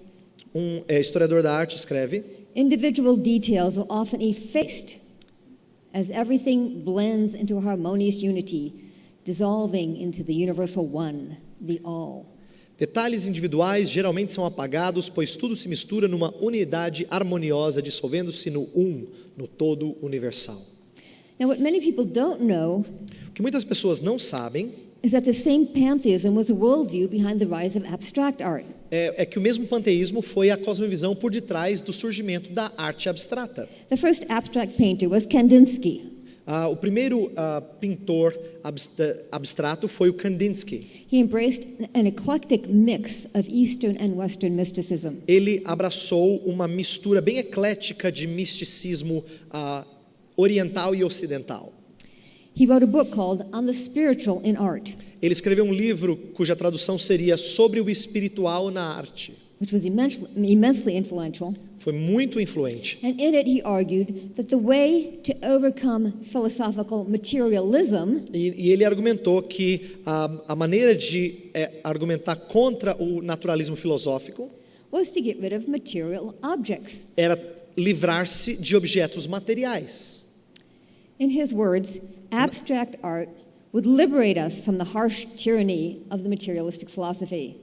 B: Historiador da arte escreve:
A: individual details are often effaced as everything blends into harmonious unity, dissolving into the universal one, the all.
B: Detalhes individuais geralmente são apagados, pois tudo se mistura numa unidade harmoniosa, dissolvendo-se no todo universal.
A: Now, what many people don't know
B: O que muitas pessoas não sabem
A: is that the same pantheism was the worldview behind the rise of abstract art.
B: é que o mesmo panteísmo foi a cosmovisão por detrás do surgimento da arte abstrata.
A: The first abstract painter was Kandinsky.
B: O primeiro pintor abstrato foi o Kandinsky.
A: He embraced an eclectic mix of Eastern and Western mysticism.
B: Ele abraçou uma mistura bem eclética de misticismo oriental e ocidental.
A: He wrote a book called On the Spiritual in Art,
B: Ele escreveu um livro cuja tradução seria Sobre o Espiritual na Arte.
A: which was immensely influential.
B: Foi muito influente.
A: And in it he argued that the way to overcome philosophical materialism
B: E ele argumentou que a maneira de argumentar contra o naturalismo filosófico
A: was to get rid of material objects.
B: era livrar-se de objetos materiais.
A: In his words, abstract art would liberate us from the harsh tyranny of the materialistic philosophy.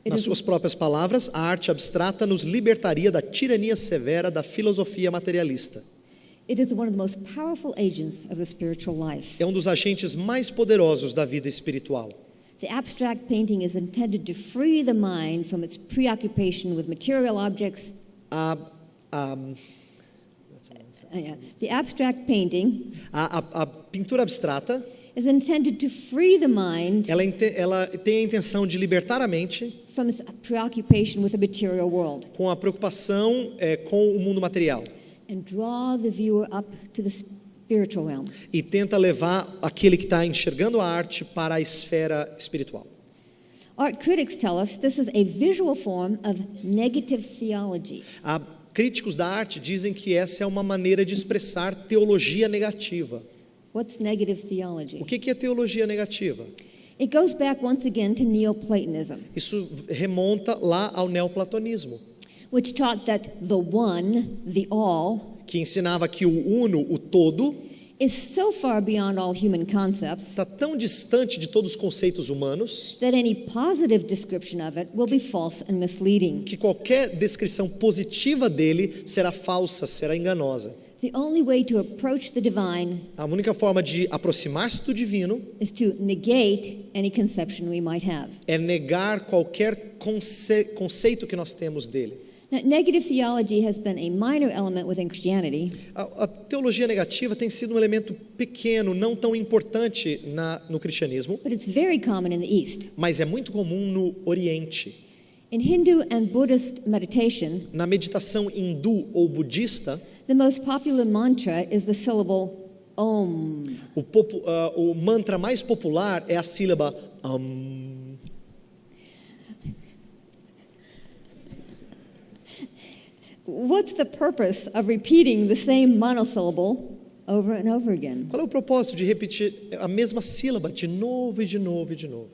B: Nas suas próprias palavras, a arte abstrata nos libertaria da tirania severa da filosofia materialista.
A: It is one of the most powerful agents of the spiritual life.
B: É um dos agentes mais poderosos da vida espiritual.
A: The abstract painting is intended to free the mind from its preoccupation with material objects. The abstract painting
B: A pintura abstrata,
A: is intended to free the mind
B: ela tem a intenção de libertar a mente
A: from its preoccupation with the material world
B: com a preocupação com o mundo material
A: and draw the viewer up to the spiritual realm.
B: e tenta levar aquele que está enxergando a arte para a esfera espiritual.
A: Art critics tell us this is a visual form of negative theology.
B: Críticos da arte dizem que essa é uma maneira de expressar teologia negativa.
A: What's negative theology?
B: O que é teologia negativa?
A: It goes back once again to Neoplatonism,
B: Isso remonta lá ao neoplatonismo,
A: which taught that the one, the all,
B: que ensinava que o uno, o todo,
A: is so far beyond all human concepts
B: está tão distante de todos os conceitos humanos
A: that any positive description of it will be false and misleading.
B: que qualquer descrição positiva dele será falsa, será enganosa.
A: The only way to approach the divine
B: A única forma de aproximar-se do divino
A: is to negate any conception we might have.
B: é negar qualquer conceito que nós temos dele.
A: Now, negative theology has been a minor element within Christianity,
B: A teologia negativa tem sido um elemento pequeno, não tão importante no cristianismo,
A: but it's very common in the East.
B: mas é muito comum no Oriente.
A: In Hindu and Buddhist meditation,
B: Na meditação hindu ou budista,
A: the most popular mantra is the syllable Om.
B: o mantra mais popular é a sílaba
A: What's the purpose of repeating the same monosyllable over and over again?
B: Qual é o propósito de repetir a mesma sílaba de novo e de novo e de novo?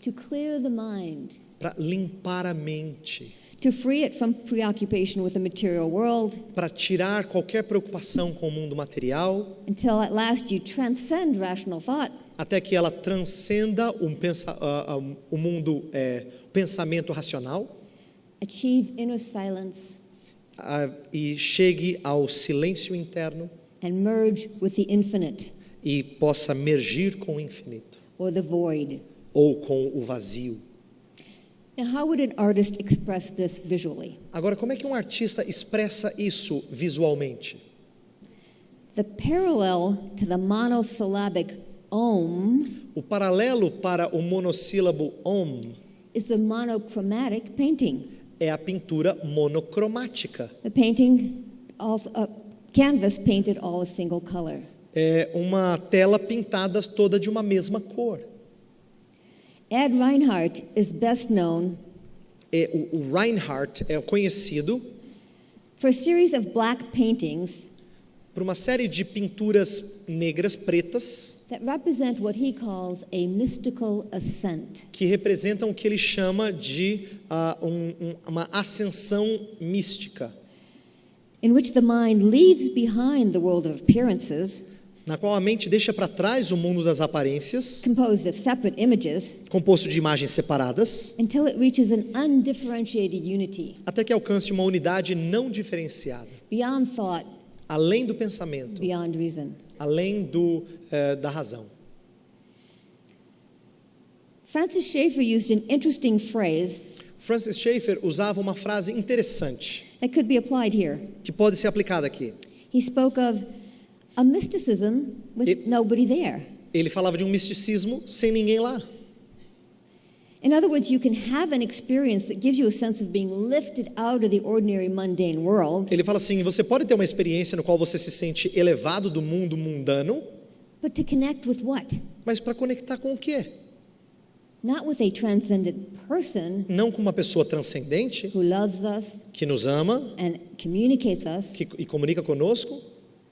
A: To clear the mind,
B: Para limpar a mente,
A: to free it from preoccupation with the material world,
B: para tirar qualquer preocupação com o mundo material,
A: until at last you transcend rational thought
B: até que ela transcenda o mundo, o pensamento racional,
A: achieve inner silence,
B: e chegue ao silêncio interno
A: and merge with the infinite
B: e possa mergir com o infinito
A: or the void.
B: ou com o vazio.
A: Now, how would an artist express this visually?
B: Agora, como é que um artista expressa isso visualmente?
A: The parallel to the monosyllabic Om
B: O paralelo para o monossílabo Om
A: is a monochromatic painting.
B: é a pintura monocromática.
A: The painting, canvas painted all a single color.
B: É uma tela pintada toda de uma mesma cor.
A: Ed Reinhardt is best known
B: O Reinhardt é conhecido
A: for a series of black paintings
B: por uma série de pinturas negras, pretas,
A: that represent what he calls a mystical ascent.
B: que representam o que ele chama de uma ascensão mística,
A: In which the mind leaves behind the world of appearances,
B: na qual a mente deixa para trás o mundo das aparências,
A: composed of separate images,
B: composto de imagens separadas,
A: until it reaches an undifferentiated unity,
B: até que alcance uma unidade não diferenciada,
A: beyond thought,
B: além do pensamento,
A: beyond reason.
B: além da razão.
A: Francis Schaeffer used an interesting phrase
B: Francis Schaeffer usava uma frase interessante,
A: that could be applied here.
B: que pode ser aplicada aqui.
A: He spoke of a mysticism with nobody there.
B: Ele falava de um misticismo sem ninguém lá.
A: In other words, you can have an experience that gives you a sense of being lifted out of the ordinary mundane world,
B: Ele fala assim, você pode ter uma experiência no qual você se sente elevado do mundo mundano,
A: but to connect with what?
B: mas para conectar com o quê?
A: Not with a transcendent person
B: Não com uma pessoa transcendente,
A: who loves us
B: que nos ama,
A: and communicates with us,
B: e comunica conosco,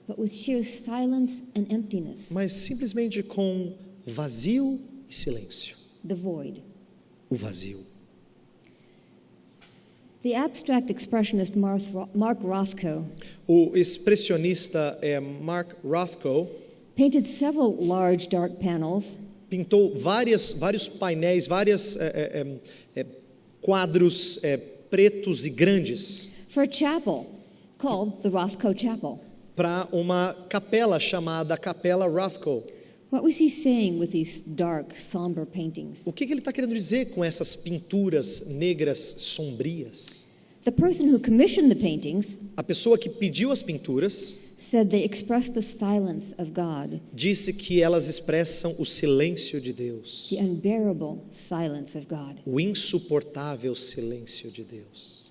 A: but with sheer silence and emptiness,
B: mas simplesmente com vazio e silêncio.
A: the void.
B: O vazio.
A: The abstract expressionist Mark Rothko
B: O expressionista Mark Rothko
A: painted several large dark panels
B: pintou vários painéis, vários quadros pretos e grandes
A: for a chapel called the Rothko Chapel.
B: para uma capela chamada Capela Rothko.
A: What was he saying with these dark, somber paintings?
B: O que ele está querendo dizer com essas pinturas negras sombrias?
A: The person who commissioned the paintings
B: A pessoa que pediu as pinturas
A: said they expressed the silence of God,
B: disse que elas expressam o silêncio de Deus,
A: the unbearable silence of God.
B: o insuportável silêncio de Deus.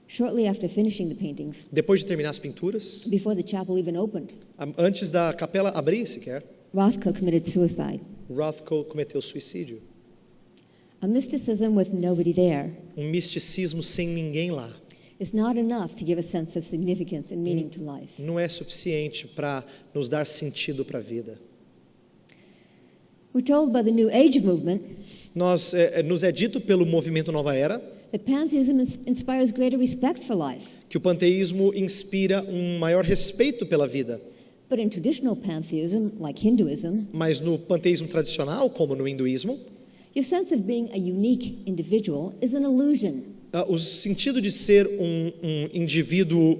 A: Shortly after finishing the paintings,
B: Depois de terminar as pinturas,
A: before the chapel even opened,
B: antes da capela abrir sequer,
A: Rothko committed suicide.
B: Rothko cometeu suicídio.
A: A mysticism with nobody there
B: Um misticismo sem ninguém lá
A: is not enough to give a sense of significance and meaning to life.
B: não é suficiente para nos dar sentido para a vida.
A: We're told by the New Age movement
B: Nos é dito pelo movimento Nova Era
A: that pantheism inspires greater respect for life.
B: que o panteísmo inspira um maior respeito pela vida.
A: But in traditional pantheism, like Hinduism,
B: Mas no panteísmo tradicional, como no hinduísmo,
A: your sense of being a unique individual is an illusion.
B: o sentido de ser um indivíduo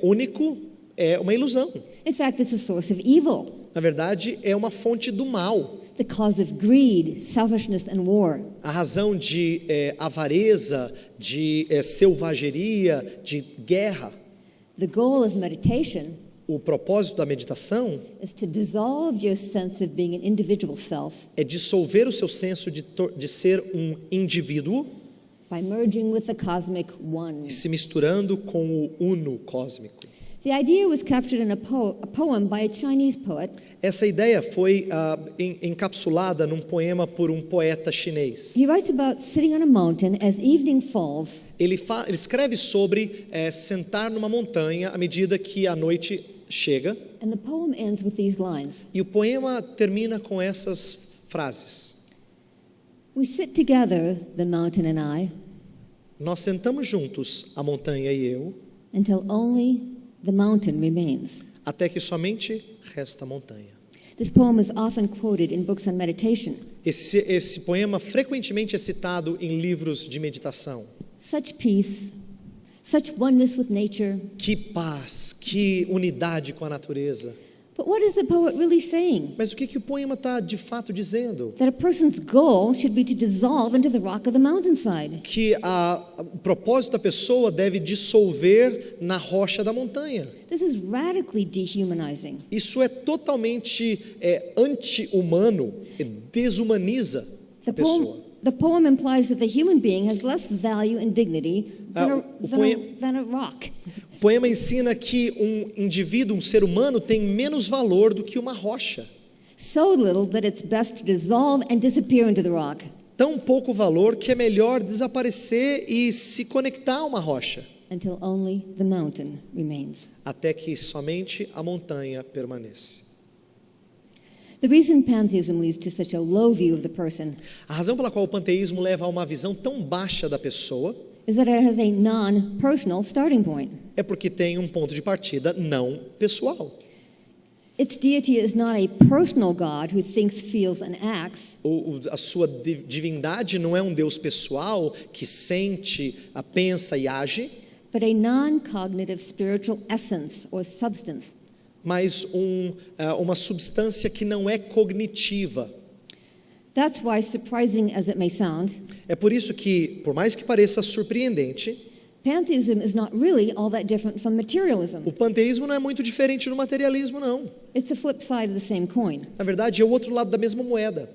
B: único é uma ilusão.
A: In fact, it's a source of evil,
B: Na verdade, é uma fonte do mal.
A: the cause of greed, selfishness, and war.
B: A razão de avareza, de selvageria, de guerra.
A: The goal of meditation
B: O propósito da meditação
A: is to dissolve your sense of being an individual self
B: é dissolver o seu senso de ser um indivíduo
A: by merging with the cosmic one.
B: e se misturando com o uno cósmico.
A: The idea was captured in a poem by a Chinese poet
B: Essa ideia foi encapsulada num poema por um poeta chinês.
A: He writes about sitting on a mountain as evening falls
B: Ele escreve sobre sentar numa montanha à medida que a noite chega,
A: and the poem ends with these lines.
B: e o poema termina com essas frases.
A: We sit together, the mountain and I,
B: Nós sentamos juntos, a montanha e eu,
A: until only the mountain remains.
B: até que somente resta a montanha.
A: This poem is often quoted in books on meditation.
B: Esse poema frequentemente é citado em livros de meditação.
A: Such peace, such oneness with nature.
B: Que paz, que unidade com a natureza.
A: But what is the poet really saying?
B: Mas o que o poema está de fato dizendo?
A: That a person's goal should be to dissolve into the rock of the mountainside.
B: Que o propósito da pessoa deve dissolver na rocha da montanha.
A: This is radically dehumanizing.
B: Isso é totalmente anti-humano, desumaniza a pessoa.
A: The poem implies that the human being has less value and dignity than a rock.
B: O poema ensina que um indivíduo, um ser humano, tem menos valor do que uma rocha.
A: So little that it's best to dissolve and disappear into the rock.
B: Tão pouco valor que é melhor desaparecer e se conectar a uma rocha,
A: Until only the mountain remains.
B: até que somente a montanha permanece.
A: The reason pantheism leads to such a low view of the person
B: A razão pela qual o panteísmo leva a uma visão tão baixa da pessoa
A: is that it has a non-personal starting point.
B: é porque tem um ponto de partida não pessoal.
A: Its deity is not a personal God who thinks, feels, and acts,
B: A sua divindade não é um Deus pessoal que sente, pensa e age,
A: but a non-cognitive spiritual essence or substance.
B: mas uma substância que não é cognitiva.
A: That's why, surprising as it may sound,
B: É por isso que, por mais que pareça surpreendente,
A: pantheism is not really all that different from materialism.
B: o panteísmo não é muito diferente do materialismo, não.
A: It's the flip side of the same coin.
B: Na verdade, é o outro lado da mesma moeda.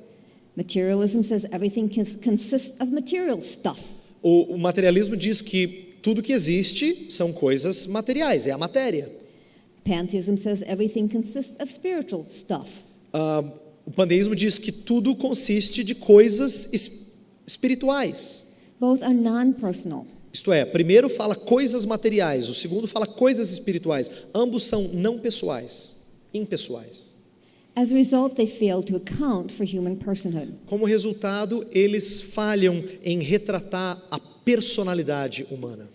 A: Materialism says everything consists of material stuff.
B: O materialismo diz que tudo que existe são coisas materiais, é a matéria.
A: Pantheism says everything consists of spiritual stuff.
B: O panteísmo diz que tudo consiste de coisas espirituais.
A: Both are non-personal.
B: Isto é, primeiro fala coisas materiais, o segundo fala coisas espirituais. Ambos são não pessoais, impessoais.
A: As a result, they fail to account for human personhood.
B: Como resultado, eles falham em retratar a personalidade humana.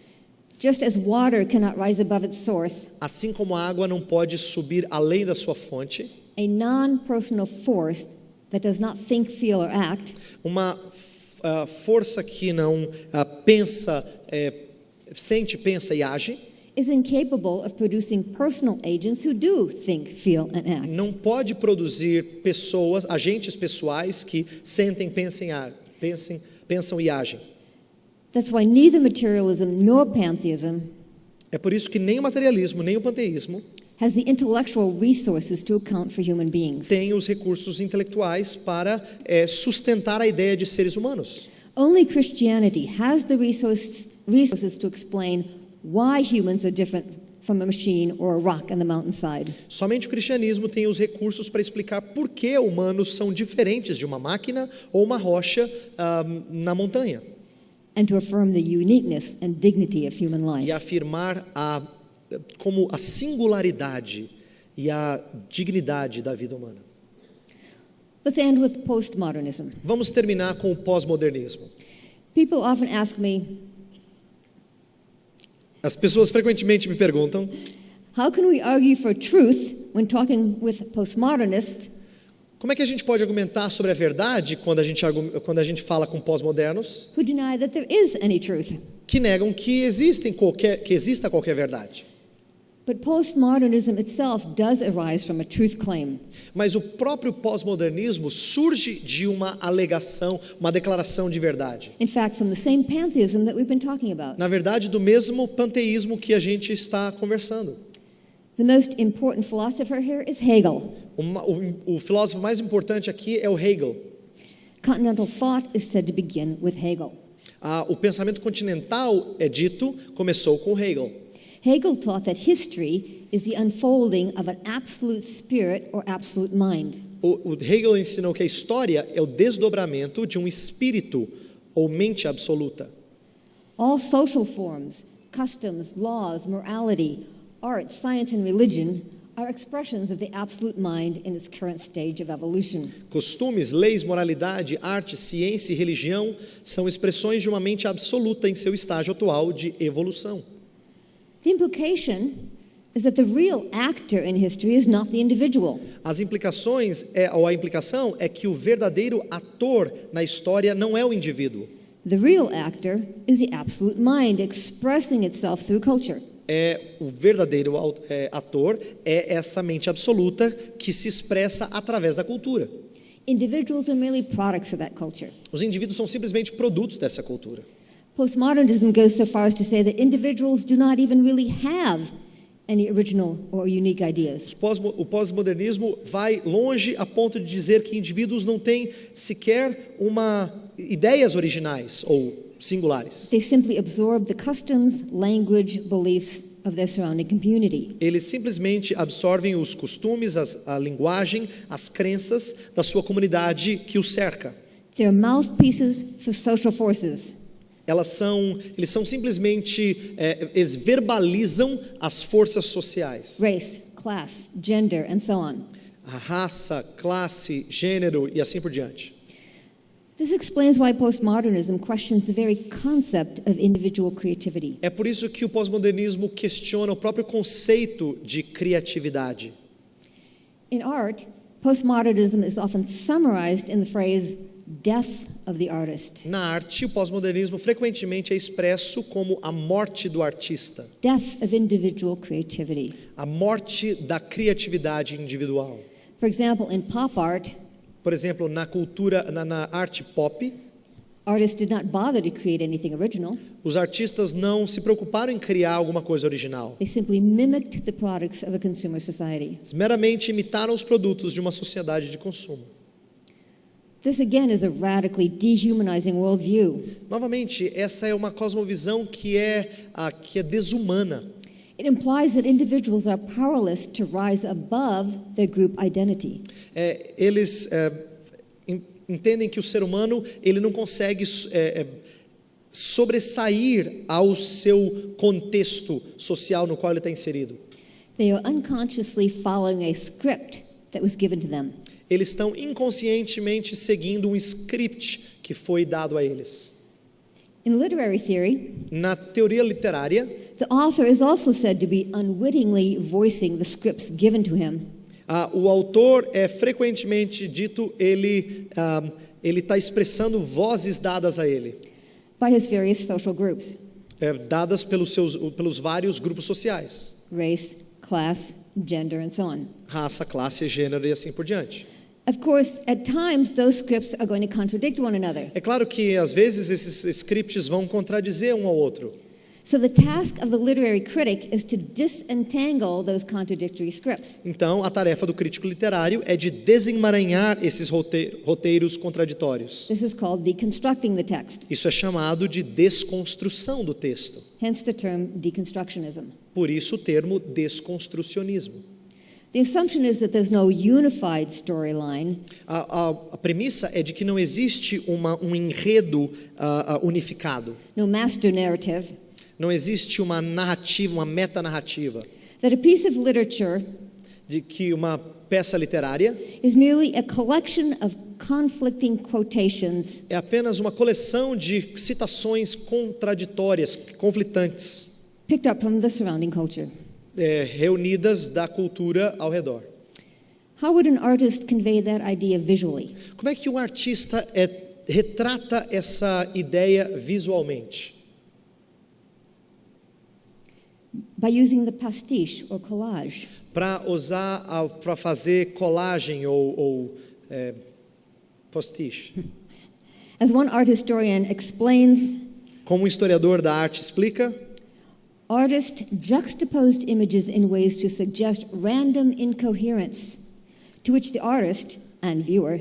A: Just as water cannot rise above its source,
B: Assim como a água não pode subir além da sua fonte,
A: a non-personal force that does not think, feel, or act
B: uma força que não pensa, sente, pensa e age,
A: is incapable of producing personal agents who do think, feel, and act.
B: não pode produzir pessoas, agentes pessoais que sentem, pensam e agem.
A: That's why neither materialism nor pantheism
B: É por isso que nem o materialismo, nem o panteísmo
A: has the intellectual resources to account for human beings.
B: têm os recursos intelectuais para sustentar a ideia de seres humanos.
A: Only Christianity has the resources to explain why humans are different from a machine or a rock on the mountainside.
B: Somente o cristianismo tem os recursos para explicar por que humanos são diferentes de uma máquina ou uma rocha na montanha.
A: And to affirm the uniqueness and dignity of human
B: E
A: life.
B: afirmar como a singularidade e a dignidade da vida humana.
A: Let's end with postmodernism.
B: Vamos terminar com o pós-modernismo.
A: People often ask me,
B: As pessoas frequentemente me perguntam:
A: how can we argue for truth when talking with postmodernists
B: como é que a gente pode argumentar sobre a verdade quando a gente fala com pós-modernos
A: who deny that there is any truth?
B: que negam que exista qualquer verdade?
A: But postmodernism itself does arise from a truth claim.
B: Mas o próprio pós-modernismo surge de uma alegação, uma declaração de verdade.
A: In fact, from the same pantheism that we've been talking about.
B: Na verdade, do mesmo panteísmo que a gente está conversando.
A: The most important philosopher here is Hegel.
B: O filósofo mais importante aqui é o Hegel.
A: Continental thought is said to begin with Hegel.
B: O pensamento continental, é dito, começou com Hegel.
A: Hegel taught that history is the unfolding of an absolute spirit or absolute mind.
B: O Hegel ensinou que a história é o desdobramento de um espírito ou mente absoluta.
A: All social forms, customs, laws, morality, art, science, and religion are expressions of the absolute mind in its current stage of evolution.
B: Costumes, leis, moralidade, arte, ciência e religião são expressões de uma mente absoluta em seu estágio atual de evolução.
A: The implication is that the real actor in history is not the individual.
B: A implicação é que o verdadeiro ator na história não é o indivíduo.
A: The real actor is the absolute mind expressing itself through culture.
B: O verdadeiro ator é essa mente absoluta que se expressa através da cultura.
A: Individuals are merely products of that culture.
B: Os indivíduos são simplesmente produtos dessa cultura.
A: Postmodernism goes so far as to say that individuals do not even really have any original or unique ideas.
B: O pós-modernismo vai longe a ponto de dizer que indivíduos não têm sequer ideias originais ou singulares.
A: They simply absorb the customs, language, beliefs of their surrounding community.
B: Eles simplesmente absorvem os costumes, a linguagem, as crenças da sua comunidade que os cerca.
A: They're mouthpieces for social forces.
B: Eles são simplesmente, eles verbalizam as forças sociais.
A: Race, class, gender, and so on.
B: A raça, classe, gênero e assim por diante.
A: This explains why postmodernism questions the very concept of individual creativity.
B: É por isso que o pós-modernismo questiona o próprio conceito de criatividade.
A: In art, postmodernism is often summarized in the phrase death of the artist.
B: Na arte, o pós-modernismo frequentemente é expresso como a morte do artista,
A: Death of individual creativity.
B: a morte da criatividade individual.
A: For example, in pop art,
B: Por exemplo, na cultura, na arte pop,
A: artists did not bother to create anything original.
B: os artistas não se preocuparam em criar alguma coisa original.
A: They simply mimicked the products of a consumer society.
B: Eles meramente imitaram os produtos de uma sociedade de consumo.
A: This again is a radically dehumanizing worldview.
B: Novamente, essa é uma cosmovisão que é desumana.
A: It implies that individuals are powerless to rise above their group identity.
B: Eles entendem que o ser humano ele não consegue sobressair ao seu contexto social no qual ele está inserido.
A: They are unconsciously following a script that was given to them.
B: Eles estão inconscientemente seguindo um script que foi dado a eles.
A: In literary theory,
B: Na teoria literária,
A: the author is also said to be unwittingly voicing the scripts given to him.
B: o autor é frequentemente dito ele está expressando vozes dadas a ele,
A: By his various social groups:
B: dadas pelos vários grupos sociais,
A: race, class, gender, and so on.
B: raça, classe, gênero e assim por diante.
A: Of course, at times those scripts are going to contradict one another.
B: É claro que às vezes esses scripts vão contradizer um ao outro.
A: So the task of the literary critic is to disentangle those contradictory scripts.
B: Então, a tarefa do crítico literário é de desemaranhar esses roteiros contraditórios.
A: This is called deconstructing the text,
B: Isso é chamado de desconstrução do texto.
A: hence the term deconstructionism.
B: Por isso o termo desconstrucionismo.
A: The assumption is that there's no unified storyline,
B: A premissa é de que não existe um enredo unificado.
A: no master narrative,
B: Não existe uma narrativa, uma metanarrativa.
A: that a piece of literature
B: De que uma peça literária
A: is merely a collection of conflicting quotations
B: é apenas uma coleção de citações contraditórias, conflitantes,
A: picked up from the surrounding culture.
B: reunidas da cultura ao redor.
A: How would an artist convey that idea visually?
B: Como é que um artista retrata essa ideia visualmente?
A: By using the pastiche or collage.
B: Para fazer colagem ou postiche.
A: As one art historian explains,
B: Como um historiador da arte explica,
A: artists juxtaposed images in ways to suggest random incoherence, to which the artist and viewer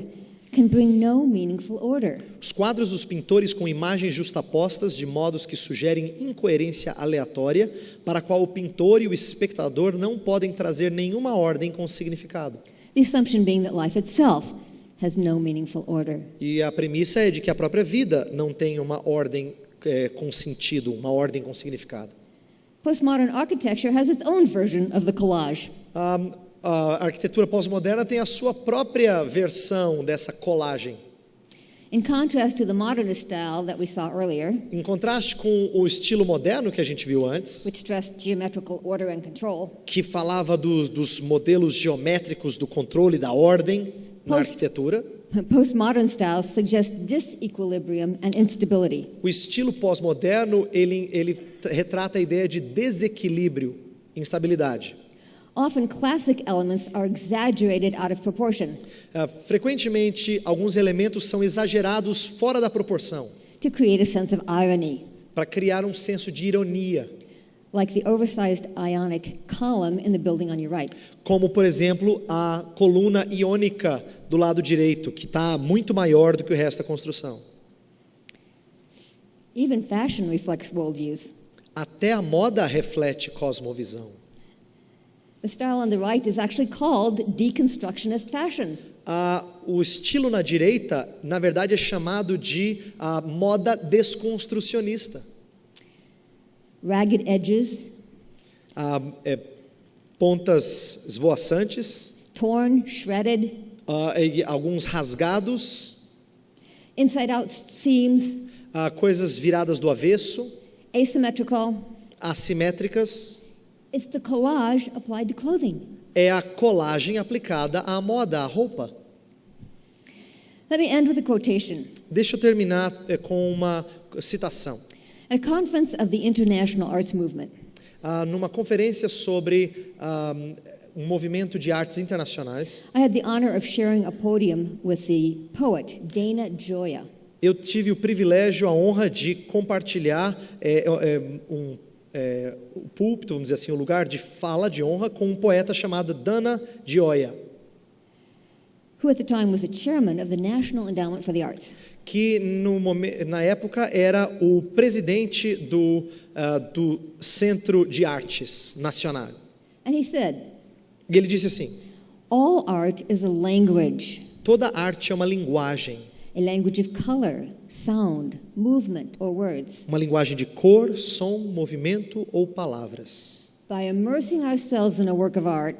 A: can bring no meaningful order.
B: os quadros dos pintores com imagens justapostas de modos que sugerem incoerência aleatória, para a qual o pintor e o espectador não podem trazer nenhuma ordem com significado.
A: The assumption being that life itself has no meaningful order.
B: E a premissa é de que a própria vida não tem uma ordem com sentido, uma ordem com significado.
A: Postmodern architecture has its own version of the collage.
B: A arquitetura pós-moderna tem a sua própria versão dessa colagem.
A: In contrast to the modernist style that we saw earlier,
B: Em contraste com o estilo moderno que a gente viu antes,
A: which stressed geometrical order and control,
B: que falava dos modelos geométricos do controle da ordem na arquitetura,
A: postmodern styles suggest disequilibrium and instability.
B: o estilo pós-moderno ele retrata a ideia de desequilíbrio, instabilidade.
A: Often classic elements are exaggerated out of proportion
B: Frequentemente, alguns elementos são exagerados fora da proporção,
A: to create a sense of irony,
B: para criar um senso de ironia,
A: like the oversized ionic column in the building on your right.
B: como, por exemplo, a coluna iônica do lado direito, que está muito maior do que o resto da construção.
A: Even fashion reflects worldviews.
B: Até a moda reflete cosmovisão.
A: The style on the right is actually called deconstructionist fashion.
B: O estilo na direita, na verdade, é chamado de moda desconstrucionista.
A: Ragged edges,
B: Pontas esvoaçantes,
A: torn, shredded,
B: e alguns rasgados,
A: inside-out seams,
B: coisas viradas do avesso,
A: asymmetrical.
B: assimétricas.
A: It's the collage applied to clothing.
B: É a colagem aplicada à moda, à roupa.
A: Let me end with a quotation.
B: Deixa eu terminar com uma citação.
A: At a conference of the International Arts Movement,
B: Numa conferência sobre um movimento de artes internacionais,
A: I had the honor of sharing a podium with the poet Dana Gioia.
B: eu tive o privilégio, a honra de compartilhar o púlpito, vamos dizer assim, o lugar de fala, de honra, com um poeta chamado Dana Gioia,
A: Who at the time was the chairman of the National Endowment for the Arts.
B: que na época era o presidente do Centro de Artes Nacional.
A: And he said,
B: E ele disse assim:
A: all art is a language
B: toda arte é uma linguagem
A: of color, sound, movement, or words.
B: uma linguagem de cor, som, movimento ou palavras.
A: By immersing ourselves in a work of art,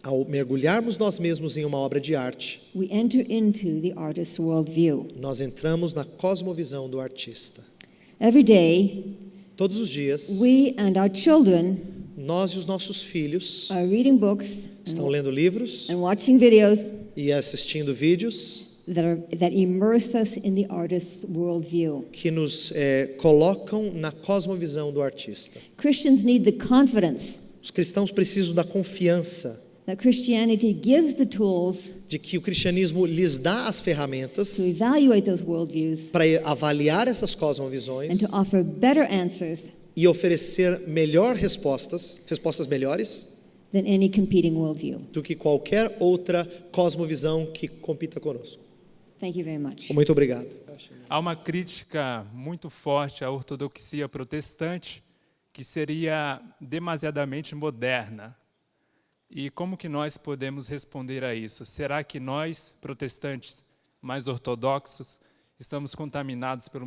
B: Ao mergulharmos nós mesmos em uma obra de arte,
A: we enter into the artist's worldview.
B: nós entramos na cosmovisão do artista.
A: Every day,
B: Todos os dias,
A: we and our children
B: nós e os nossos filhos
A: are reading books
B: estão lendo livros
A: and watching videos
B: e assistindo vídeos
A: that immerse us in the artist's worldview.
B: que nos colocam na cosmovisão do artista.
A: Christians need the confidence
B: Os cristãos precisam da confiança
A: that Christianity gives the tools
B: de que o cristianismo lhes dá as ferramentas
A: to evaluate those worldviews
B: para avaliar essas
A: and
B: cosmovisões
A: to offer better answers
B: e oferecer respostas melhores
A: than any competing worldview.
B: do que qualquer outra cosmovisão que compita conosco.
A: Thank you very much.
B: Muito obrigado.
C: Há uma crítica muito forte à ortodoxia protestante que seria demasiadamente moderna. E como que nós podemos responder a isso? Será que nós, protestantes mais ortodoxos, estamos contaminados pelo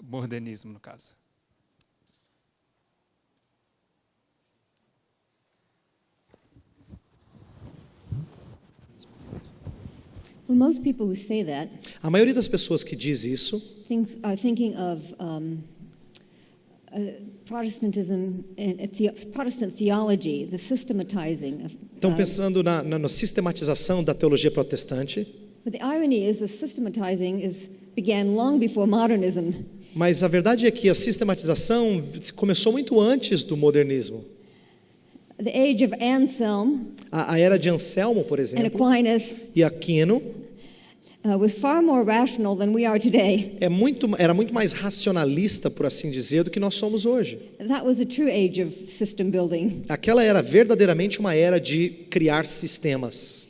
C: modernismo, no caso?
A: Well, most people who say that
B: A maioria das pessoas que diz isso
A: are thinking of Protestantism and Protestant theology, the systematizing of.
B: estão pensando na sistematização da teologia protestante,
A: But the irony is, the systematizing began long before modernism.
B: mas a verdade é que a sistematização começou muito antes do modernismo.
A: The age of Anselm
B: A era de Anselmo, por
A: and
B: exemplo,
A: Aquinas
B: e Aquino
A: was far more rational than we are today.
B: era muito mais racionalista, por assim dizer, do que nós somos hoje.
A: That was a true age of system building.
B: Aquela era verdadeiramente uma era de criar sistemas.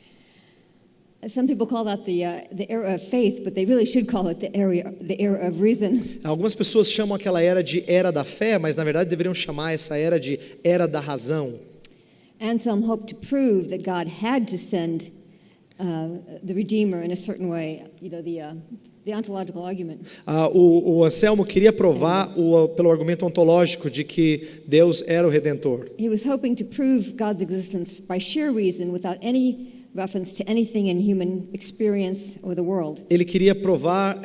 A: Some people call that the era of faith, but they really should call it the era of reason.
B: Algumas pessoas chamam aquela era de era da fé, mas na verdade deveriam chamar essa era de era da razão.
A: Anselm hoped to prove that God had to send the Redeemer in a certain way. You know, the ontological argument.
B: O Anselmo queria provar pelo argumento ontológico de que Deus era o Redentor.
A: He was hoping to prove God's existence by sheer reason, without any reference to anything in human experience or the world.
B: Ele queria provar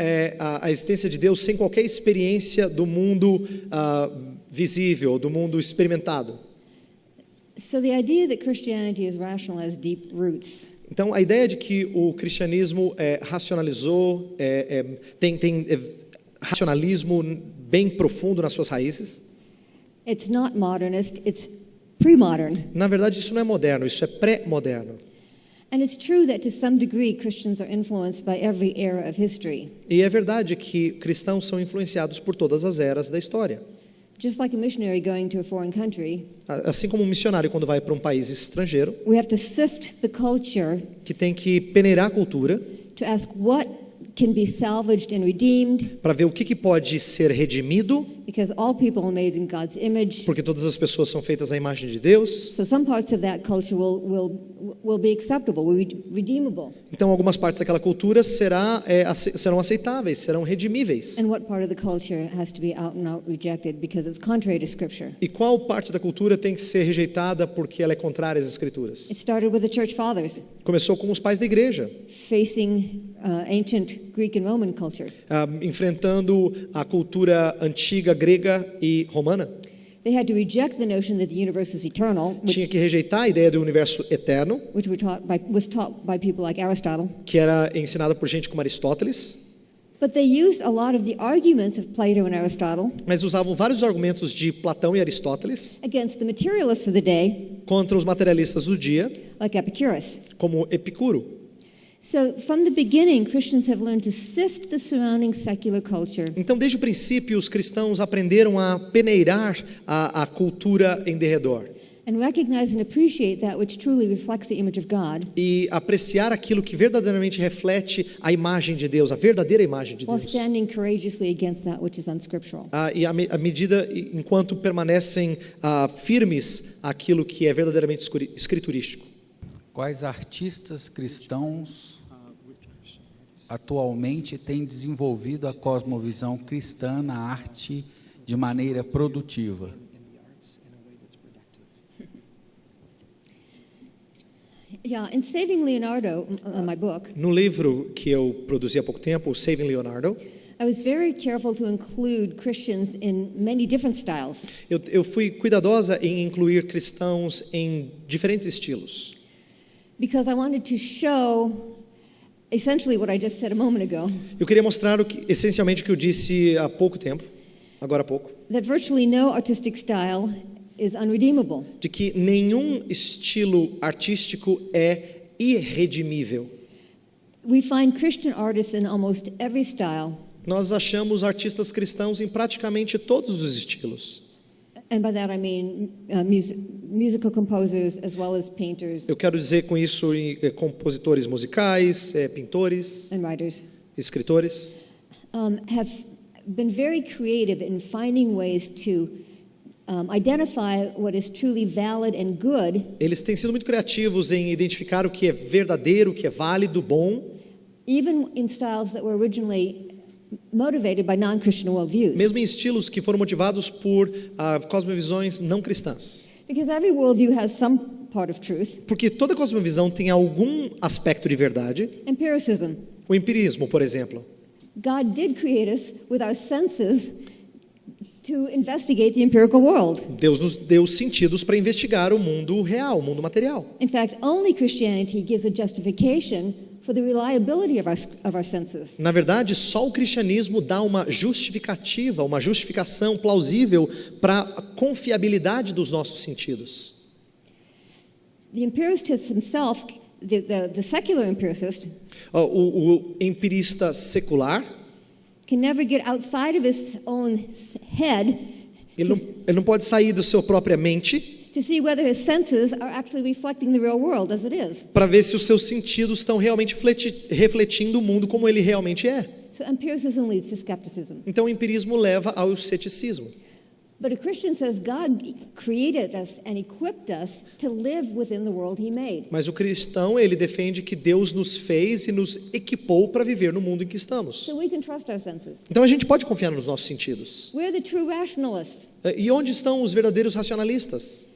B: a existência de Deus sem qualquer experiência do mundo visível, do mundo experimentado.
A: So the idea that Christianity is rational has deep roots.
B: Então, a ideia de que o cristianismo racionalizou, tem racionalismo bem profundo nas suas raízes.
A: It's not modernist, it's pre-modern.
B: Na verdade, isso não é moderno, isso é pré-moderno.
A: And it's true that to some degree Christians are influenced by every era of history.
B: E é verdade que cristãos são influenciados por todas as eras da história.
A: Just like a missionary going to a foreign country,
B: Assim como um missionário quando vai para um país estrangeiro,
A: we have to sift the culture
B: que tem que peneirar a cultura
A: to ask what can be salvaged and redeemed,
B: para ver o que pode ser redimido,
A: because all people are made in God's image.
B: porque todas as pessoas são feitas à imagem de Deus.
A: So some parts of that culture will be acceptable, will be redeemable.
B: Então, algumas partes daquela cultura serão aceitáveis, serão redimíveis.
A: And what part of the culture has to be out and out rejected because it's contrary to Scripture?
B: E qual parte da cultura tem que ser rejeitada porque ela é contrária às Escrituras?
A: It started with the church fathers,
B: Começou com os pais da igreja,
A: facing ancient Greek and Roman culture.
B: enfrentando a cultura antiga grega e romana.
A: They had to reject the notion that the universe is eternal,
B: Tinha que rejeitar a ideia do universo eterno,
A: which was taught by people like Aristotle.
B: que era ensinada por gente como Aristóteles,
A: But they used a lot of the arguments of Plato and Aristotle
B: mas usavam vários argumentos de Platão e Aristóteles
A: against the materialists of the day,
B: contra os materialistas do dia,
A: like Epicurus.
B: como Epicuro.
A: So, from the beginning, Christians have learned to sift the surrounding secular culture
B: Então, desde o princípio, os cristãos aprenderam a peneirar a cultura em derredor
A: and recognize and appreciate that which truly reflects the image of God,
B: e apreciar aquilo que verdadeiramente reflete a imagem de Deus, a verdadeira imagem de
A: while
B: Deus.
A: standing courageously against that which is unscriptural.
B: E à medida, enquanto permanecem firmes aquilo que é verdadeiramente escriturístico.
D: Quais artistas cristãos atualmente têm desenvolvido a cosmovisão cristã na arte de maneira produtiva?
A: Yeah, in Saving Leonardo, my book,
B: No livro que eu produzi há pouco tempo, Saving Leonardo,
A: I was very careful to include Christians in many different styles.
B: eu fui cuidadosa em incluir cristãos em diferentes estilos.
A: Because I wanted to show essentially what I just said a moment ago,
B: Eu queria mostrar essencialmente o que eu disse há pouco tempo, agora há pouco,
A: that virtually no artistic style is unredeemable.
B: de que nenhum estilo artístico é irredimível.
A: We find Christian artists in almost every style,
B: Nós achamos artistas cristãos em praticamente todos os estilos.
A: and by that I mean musical composers as well as painters
B: Eu quero dizer com isso compositores musicais, pintores,
A: and writers,
B: escritores.
A: have been very creative in finding ways to identify what is truly valid and good,
B: Eles têm sido muito criativos em identificar o que é verdadeiro, o que é válido, bom,
A: even in styles that were originally motivated by non-Christian worldviews.
B: mesmo em estilos que foram motivados por cosmovisões não cristãs.
A: Because every worldview has some part of truth.
B: Porque toda cosmovisão tem algum aspecto de verdade.
A: Empiricism.
B: O empirismo, por exemplo.
A: God did create us with our senses to investigate the empirical world.
B: Deus nos deu sentidos para investigar o mundo real, o mundo material.
A: In fact, only Christianity gives a justification for the reliability of our senses.
B: Na verdade, só o cristianismo dá uma justificativa, uma justificação plausível para a confiabilidade dos nossos sentidos.
A: The empiricist himself, the secular empiricist,
B: O empirista secular,
A: can never get outside of his own head
B: ele não pode sair da sua própria mente
A: to see whether his senses are actually reflecting the real world as it is.
B: para ver se os seus sentidos estão realmente refletindo o mundo como ele realmente é.
A: So empiricism leads to skepticism.
B: Então o empirismo leva ao ceticismo.
A: But a Christian says God created us and equipped us to live within the world He made.
B: Mas o cristão, ele defende que Deus nos fez e nos equipou para viver no mundo em que estamos.
A: So we can trust our senses.
B: Então a gente pode confiar nos nossos sentidos.
A: We're the true rationalists.
B: E onde estão os verdadeiros racionalistas?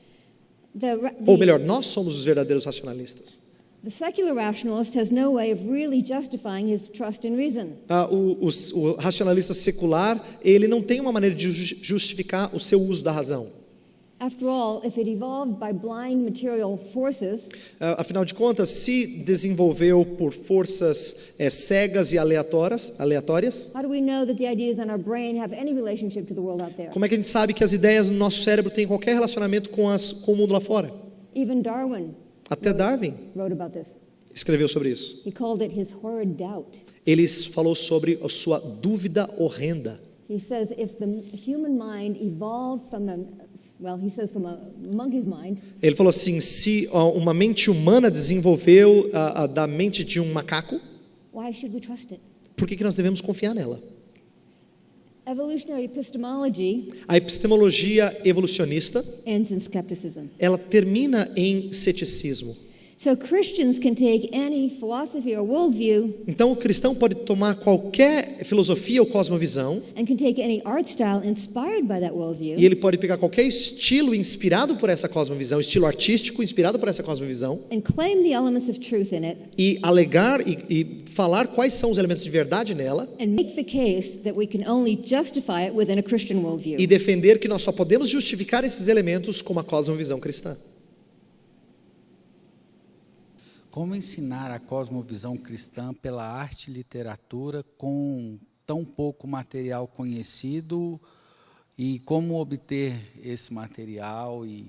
A: The
B: Ou melhor, nós somos os verdadeiros racionalistas.
A: The secular rationalist has no way of really justifying his trust in reason.
B: O racionalista secular, ele não tem uma maneira de justificar o seu uso da razão.
A: After all, if it evolved by blind material forces,
B: Afinal de contas, se desenvolveu por forças cegas e aleatórias,
A: how do we know that the ideas in our brain have any relationship to the world out there?
B: como é que a gente sabe que as ideias no nosso cérebro têm qualquer relacionamento com o mundo lá fora?
A: Even Darwin
B: Até Darwin
A: wrote about this.
B: escreveu sobre isso.
A: He called it his horrid doubt.
B: Ele falou sobre a sua dúvida horrenda.
A: He says if the human mind evolved from from a monkey's mind,
B: Ele falou assim, se uma mente humana desenvolveu da mente de um macaco,
A: why should we trust it?
B: por que nós devemos confiar nela?
A: Evolutionary epistemology
B: A epistemologia evolucionista,
A: ends in skepticism.
B: ela termina em ceticismo.
A: So Christians can take any philosophy or worldview
B: Então o cristão pode tomar qualquer filosofia ou cosmovisão
A: and can take any art style inspired by that
B: e
A: worldview
B: ele pode pegar qualquer estilo inspirado por essa cosmovisão, estilo artístico inspirado por essa cosmovisão
A: and claim the elements of truth in it
B: e alegar e falar quais são os elementos de verdade nela
A: and make the case that we can only justify it within a Christian worldview.
B: e defender que nós só podemos justificar esses elementos com uma cosmovisão cristã.
D: Como ensinar a cosmovisão cristã pela arte e literatura com tão pouco material conhecido e como obter esse material e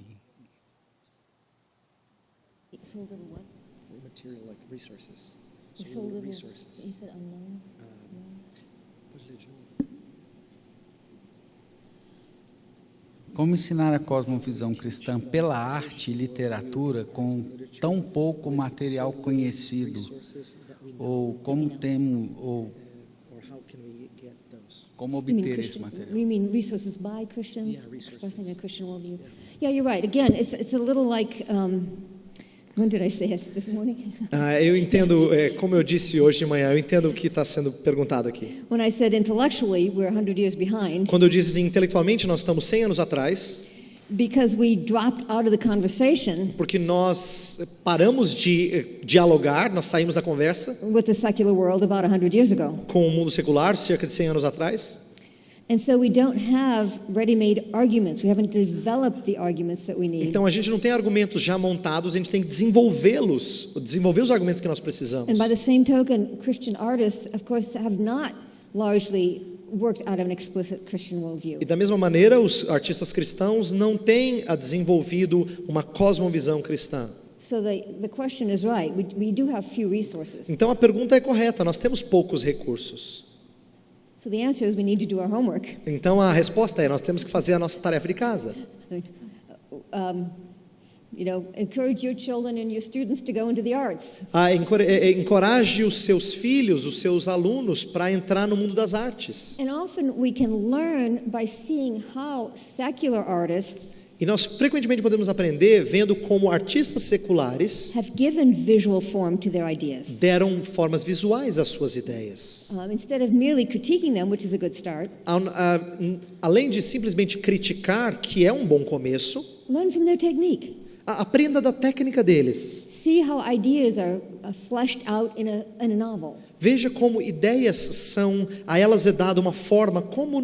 B: Material like resources.
A: You said unknown.
D: como ensinar a cosmovisão cristã pela arte e literatura com tão pouco material conhecido ou como temos ou como obter esse material?
A: You mean resources by Christians expressing a Christian worldview? Yeah, you're right. Again, it's a little like, when did I say it? This morning?
B: Eu entendo, como eu disse hoje de manhã, eu entendo o que está sendo perguntado aqui.
A: When I said intellectually we're 100 years behind
B: Quando eu disse intelectualmente nós estamos 100 anos atrás,
A: because we dropped out of the conversation
B: porque nós paramos de dialogar, nós saímos da conversa
A: with the secular world about 100 years ago.
B: com o mundo secular cerca de 100 anos atrás.
A: And so we don't have ready-made arguments. We haven't developed the arguments that we need.
B: Então a gente não tem argumentos já montados, a gente tem que desenvolver os argumentos que nós precisamos.
A: And by the same token, Christian artists, of course, have not largely worked out of an explicit Christian worldview.
B: E da mesma maneira, os artistas cristãos não têm desenvolvido uma cosmovisão cristã.
A: So the question is right. We do have few resources.
B: Então a pergunta é correta, nós temos poucos recursos.
A: So the answer is we need to do our homework.
B: Então a resposta é, nós temos que fazer a nossa tarefa de casa.
A: Encourage your children and your students to go into the arts.
B: Encoraje os seus filhos, os seus alunos para entrar no mundo das artes.
A: And often we can learn by seeing how secular artists
B: E nós frequentemente podemos aprender vendo como artistas seculares
A: have given visual form to their ideas.
B: deram formas visuais às suas ideias.
A: Instead of merely critiquing them, which is a good start,
B: Além de simplesmente criticar, que é um bom começo,
A: learn from their technique.
B: aprenda da técnica deles.
A: See how ideas are fleshed out in a novel.
B: Veja como ideias são, a elas é dada uma forma, como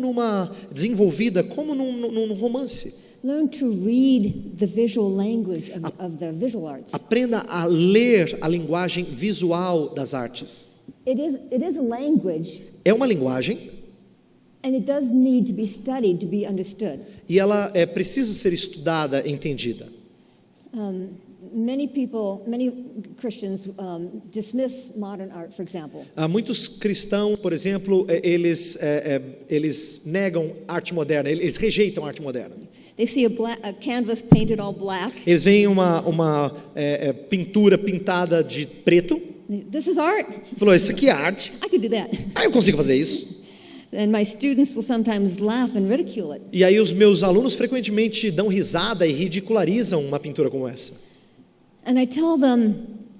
B: desenvolvida, como num romance.
A: Learn to read the visual language of the visual arts.
B: Aprenda a ler a linguagem visual das artes.
A: It is a language,
B: É uma linguagem
A: and it does need to be studied to be understood.
B: e ela precisa ser estudada, entendida.
A: Many Christians dismiss modern art, for example.
B: Muitos cristãos, por exemplo, eles negam arte moderna, eles rejeitam a arte moderna.
A: They see a canvas painted all black.
B: Eles veem uma pintura pintada de preto.
A: This is art.
B: Falou, isso aqui é arte.
A: I could do that.
B: Eu consigo fazer isso.
A: And my students will sometimes laugh and ridicule it.
B: E aí os meus alunos frequentemente dão risada e ridicularizam uma pintura como essa.
A: And I tell them,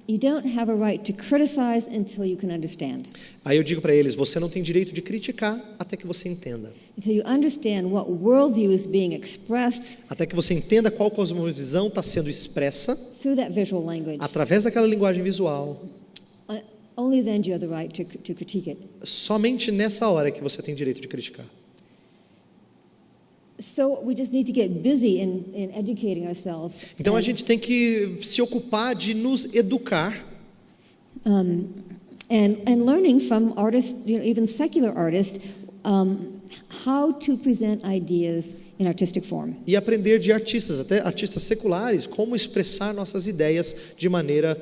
A: you don't have a right to criticize until you can understand.
B: Aí eu digo para eles, você não tem direito de criticar até que você entenda.
A: Until you understand what worldview is being expressed
B: Até que você entenda qual cosmovisão está sendo expressa
A: through that visual language.
B: através daquela linguagem visual.
A: Only then do you have the right to critique it.
B: Somente nessa hora é que você tem direito de criticar.
A: So we just need to get busy in educating ourselves.
B: Então a gente tem que se ocupar de nos educar
A: And learning from artists, even secular artists, how to present ideas in artistic form.
B: e aprender de artistas, até artistas seculares, como expressar nossas ideias de maneira,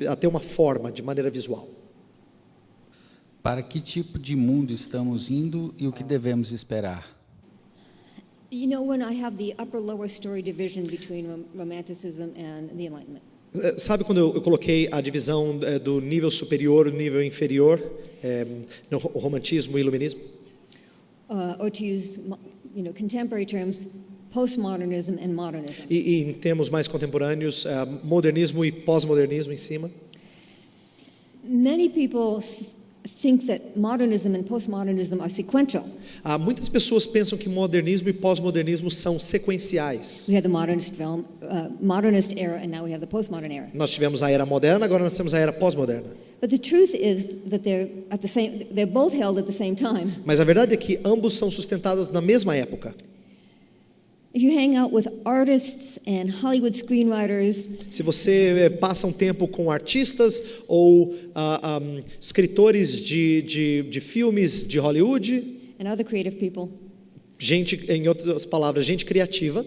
B: até uma forma, de maneira visual.
D: Para que tipo de mundo estamos indo e o que devemos esperar?
A: When I have the upper-lower story division between Romanticism and the Enlightenment.
B: Sabe quando eu coloquei a divisão do nível superior e nível inferior, no romantismo e iluminismo?
A: Or to use, contemporary terms, postmodernism and modernism.
B: E em termos mais contemporâneos, modernismo e pós-modernismo em cima.
A: Many people think that modernism and postmodernism are sequential.
B: Muitas pessoas pensam que modernismo e pós-modernismo são sequenciais.
A: We had the modernist era, and now we have the postmodern era.
B: Nós tivemos a era moderna, agora nós temos a era pós-moderna.
A: But the truth is that they're both held at the same time.
B: Mas a verdade é que ambos são sustentados na mesma época.
A: If you hang out with artists and Hollywood screenwriters,
B: se você passa um tempo com artistas ou escritores de filmes de Hollywood,
A: and other creative people,
B: gente, em outras palavras, gente criativa,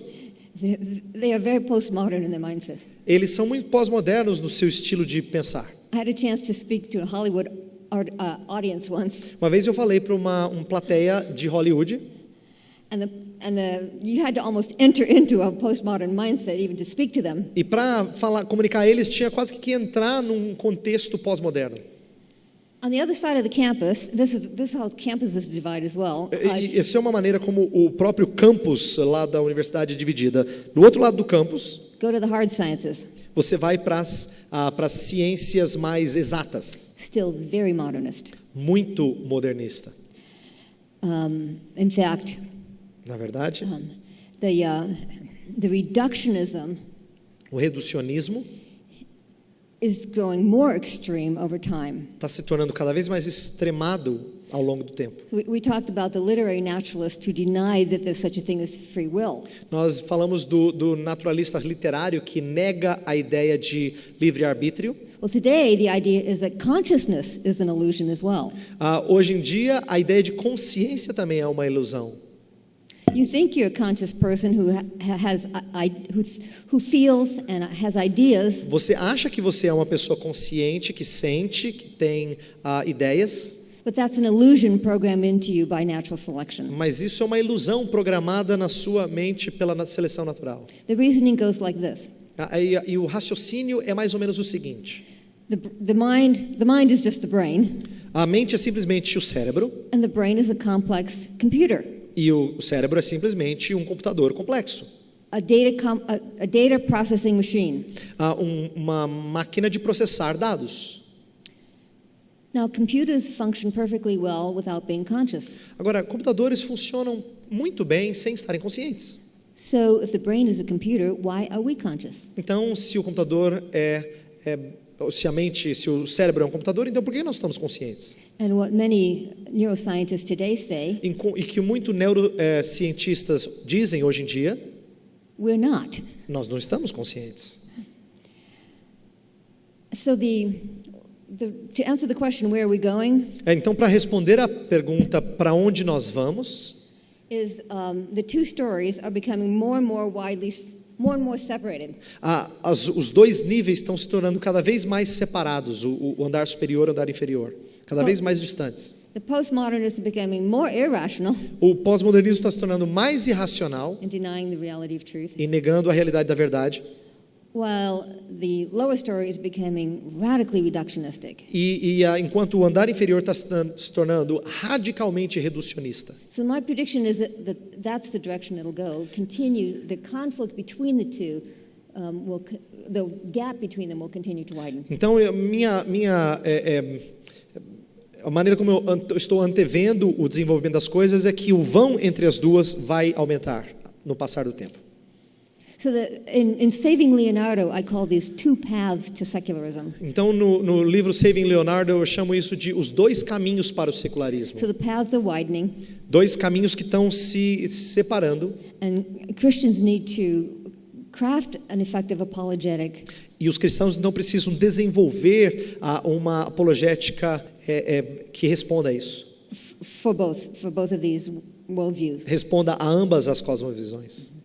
A: they are very postmodern in their mindset.
B: Eles são muito pós-modernos no seu estilo de pensar.
A: I had a chance to speak to a Hollywood audience once.
B: Uma vez eu falei para uma plateia de Hollywood.
A: You had to almost enter into a postmodern mindset even to speak to them.
B: E para comunicar a eles tinha quase que entrar num contexto pós-moderno.
A: On the other side of the campus, this is how campuses divide as well.
B: Essa é uma maneira como o próprio campus lá da universidade é dividida. Do outro lado do campus,
A: go to the hard sciences.
B: Você vai para as ciências mais exatas.
A: Still very modernist.
B: Muito modernista.
A: In fact,
B: na verdade,
A: the reductionism,
B: o reducionismo,
A: is growing more extreme over time.
B: Está se tornando cada vez mais extremado ao longo do tempo.
A: So we talked about the literary naturalist who denied that there's such a thing as free will.
B: Nós falamos do naturalista literário que nega a ideia de livre-arbítrio.
A: Well, today the idea is that consciousness is an illusion as well.
B: Hoje em dia a ideia de consciência também é uma ilusão.
A: You think you're a conscious person who feels and has ideas.
B: Você acha que você é uma pessoa consciente, que sente, que tem ideias?
A: But that's an illusion programmed into you by natural selection.
B: Mas isso é uma ilusão programada na sua mente pela seleção natural.
A: The reasoning goes like this.
B: E o raciocínio é mais ou menos o seguinte.
A: The mind is just the brain.
B: A mente é simplesmente o cérebro.
A: And the brain is a complex computer.
B: E o cérebro é simplesmente um computador complexo.
A: A data processing machine.
B: Uma máquina de processar dados.
A: Now, computers function perfectly well without being conscious.
B: Agora, computadores funcionam muito bem sem estarem conscientes.
A: So, if the brain is a computer, why are we conscious?
B: Então, se o computador se o cérebro é um computador, então por que nós estamos conscientes?
A: And what many neuroscientists today say,
B: e que muitos neurocientistas dizem hoje em dia,
A: we're not.
B: Nós não estamos conscientes.
A: So to answer the question, where are we going?
B: Então, para responder à pergunta para onde nós vamos,
A: the two stories are becoming more and more separated.
B: Os dois níveis estão se tornando cada vez mais separados, o andar superior e o andar inferior, cada vez mais distantes.
A: The postmodernism is becoming more irrational.
B: O pós-modernismo está se tornando mais irracional
A: and denying the reality of truth.
B: E negando a realidade da verdade.
A: While the lower story is becoming radically reductionistic.
B: Enquanto o andar inferior está se tornando radicalmente reducionista.
A: So my prediction is that that's the direction it'll go. Continue the conflict between the two. The gap between them will continue to widen.
B: Então a maneira como eu estou antevendo o desenvolvimento das coisas é que o vão entre as duas vai aumentar no passar do tempo.
A: So in Saving Leonardo, I call these two paths to secularism.
B: Então no livro Saving Leonardo eu chamo isso de os dois caminhos para o secularismo.
A: So the paths are widening.
B: Dois caminhos que estão se separando.
A: And Christians need to craft an effective apologetic.
B: E os cristãos então precisam desenvolver uma apologética que responda a isso.
A: For both of these worldviews.
B: Responda a ambas as cosmovisões.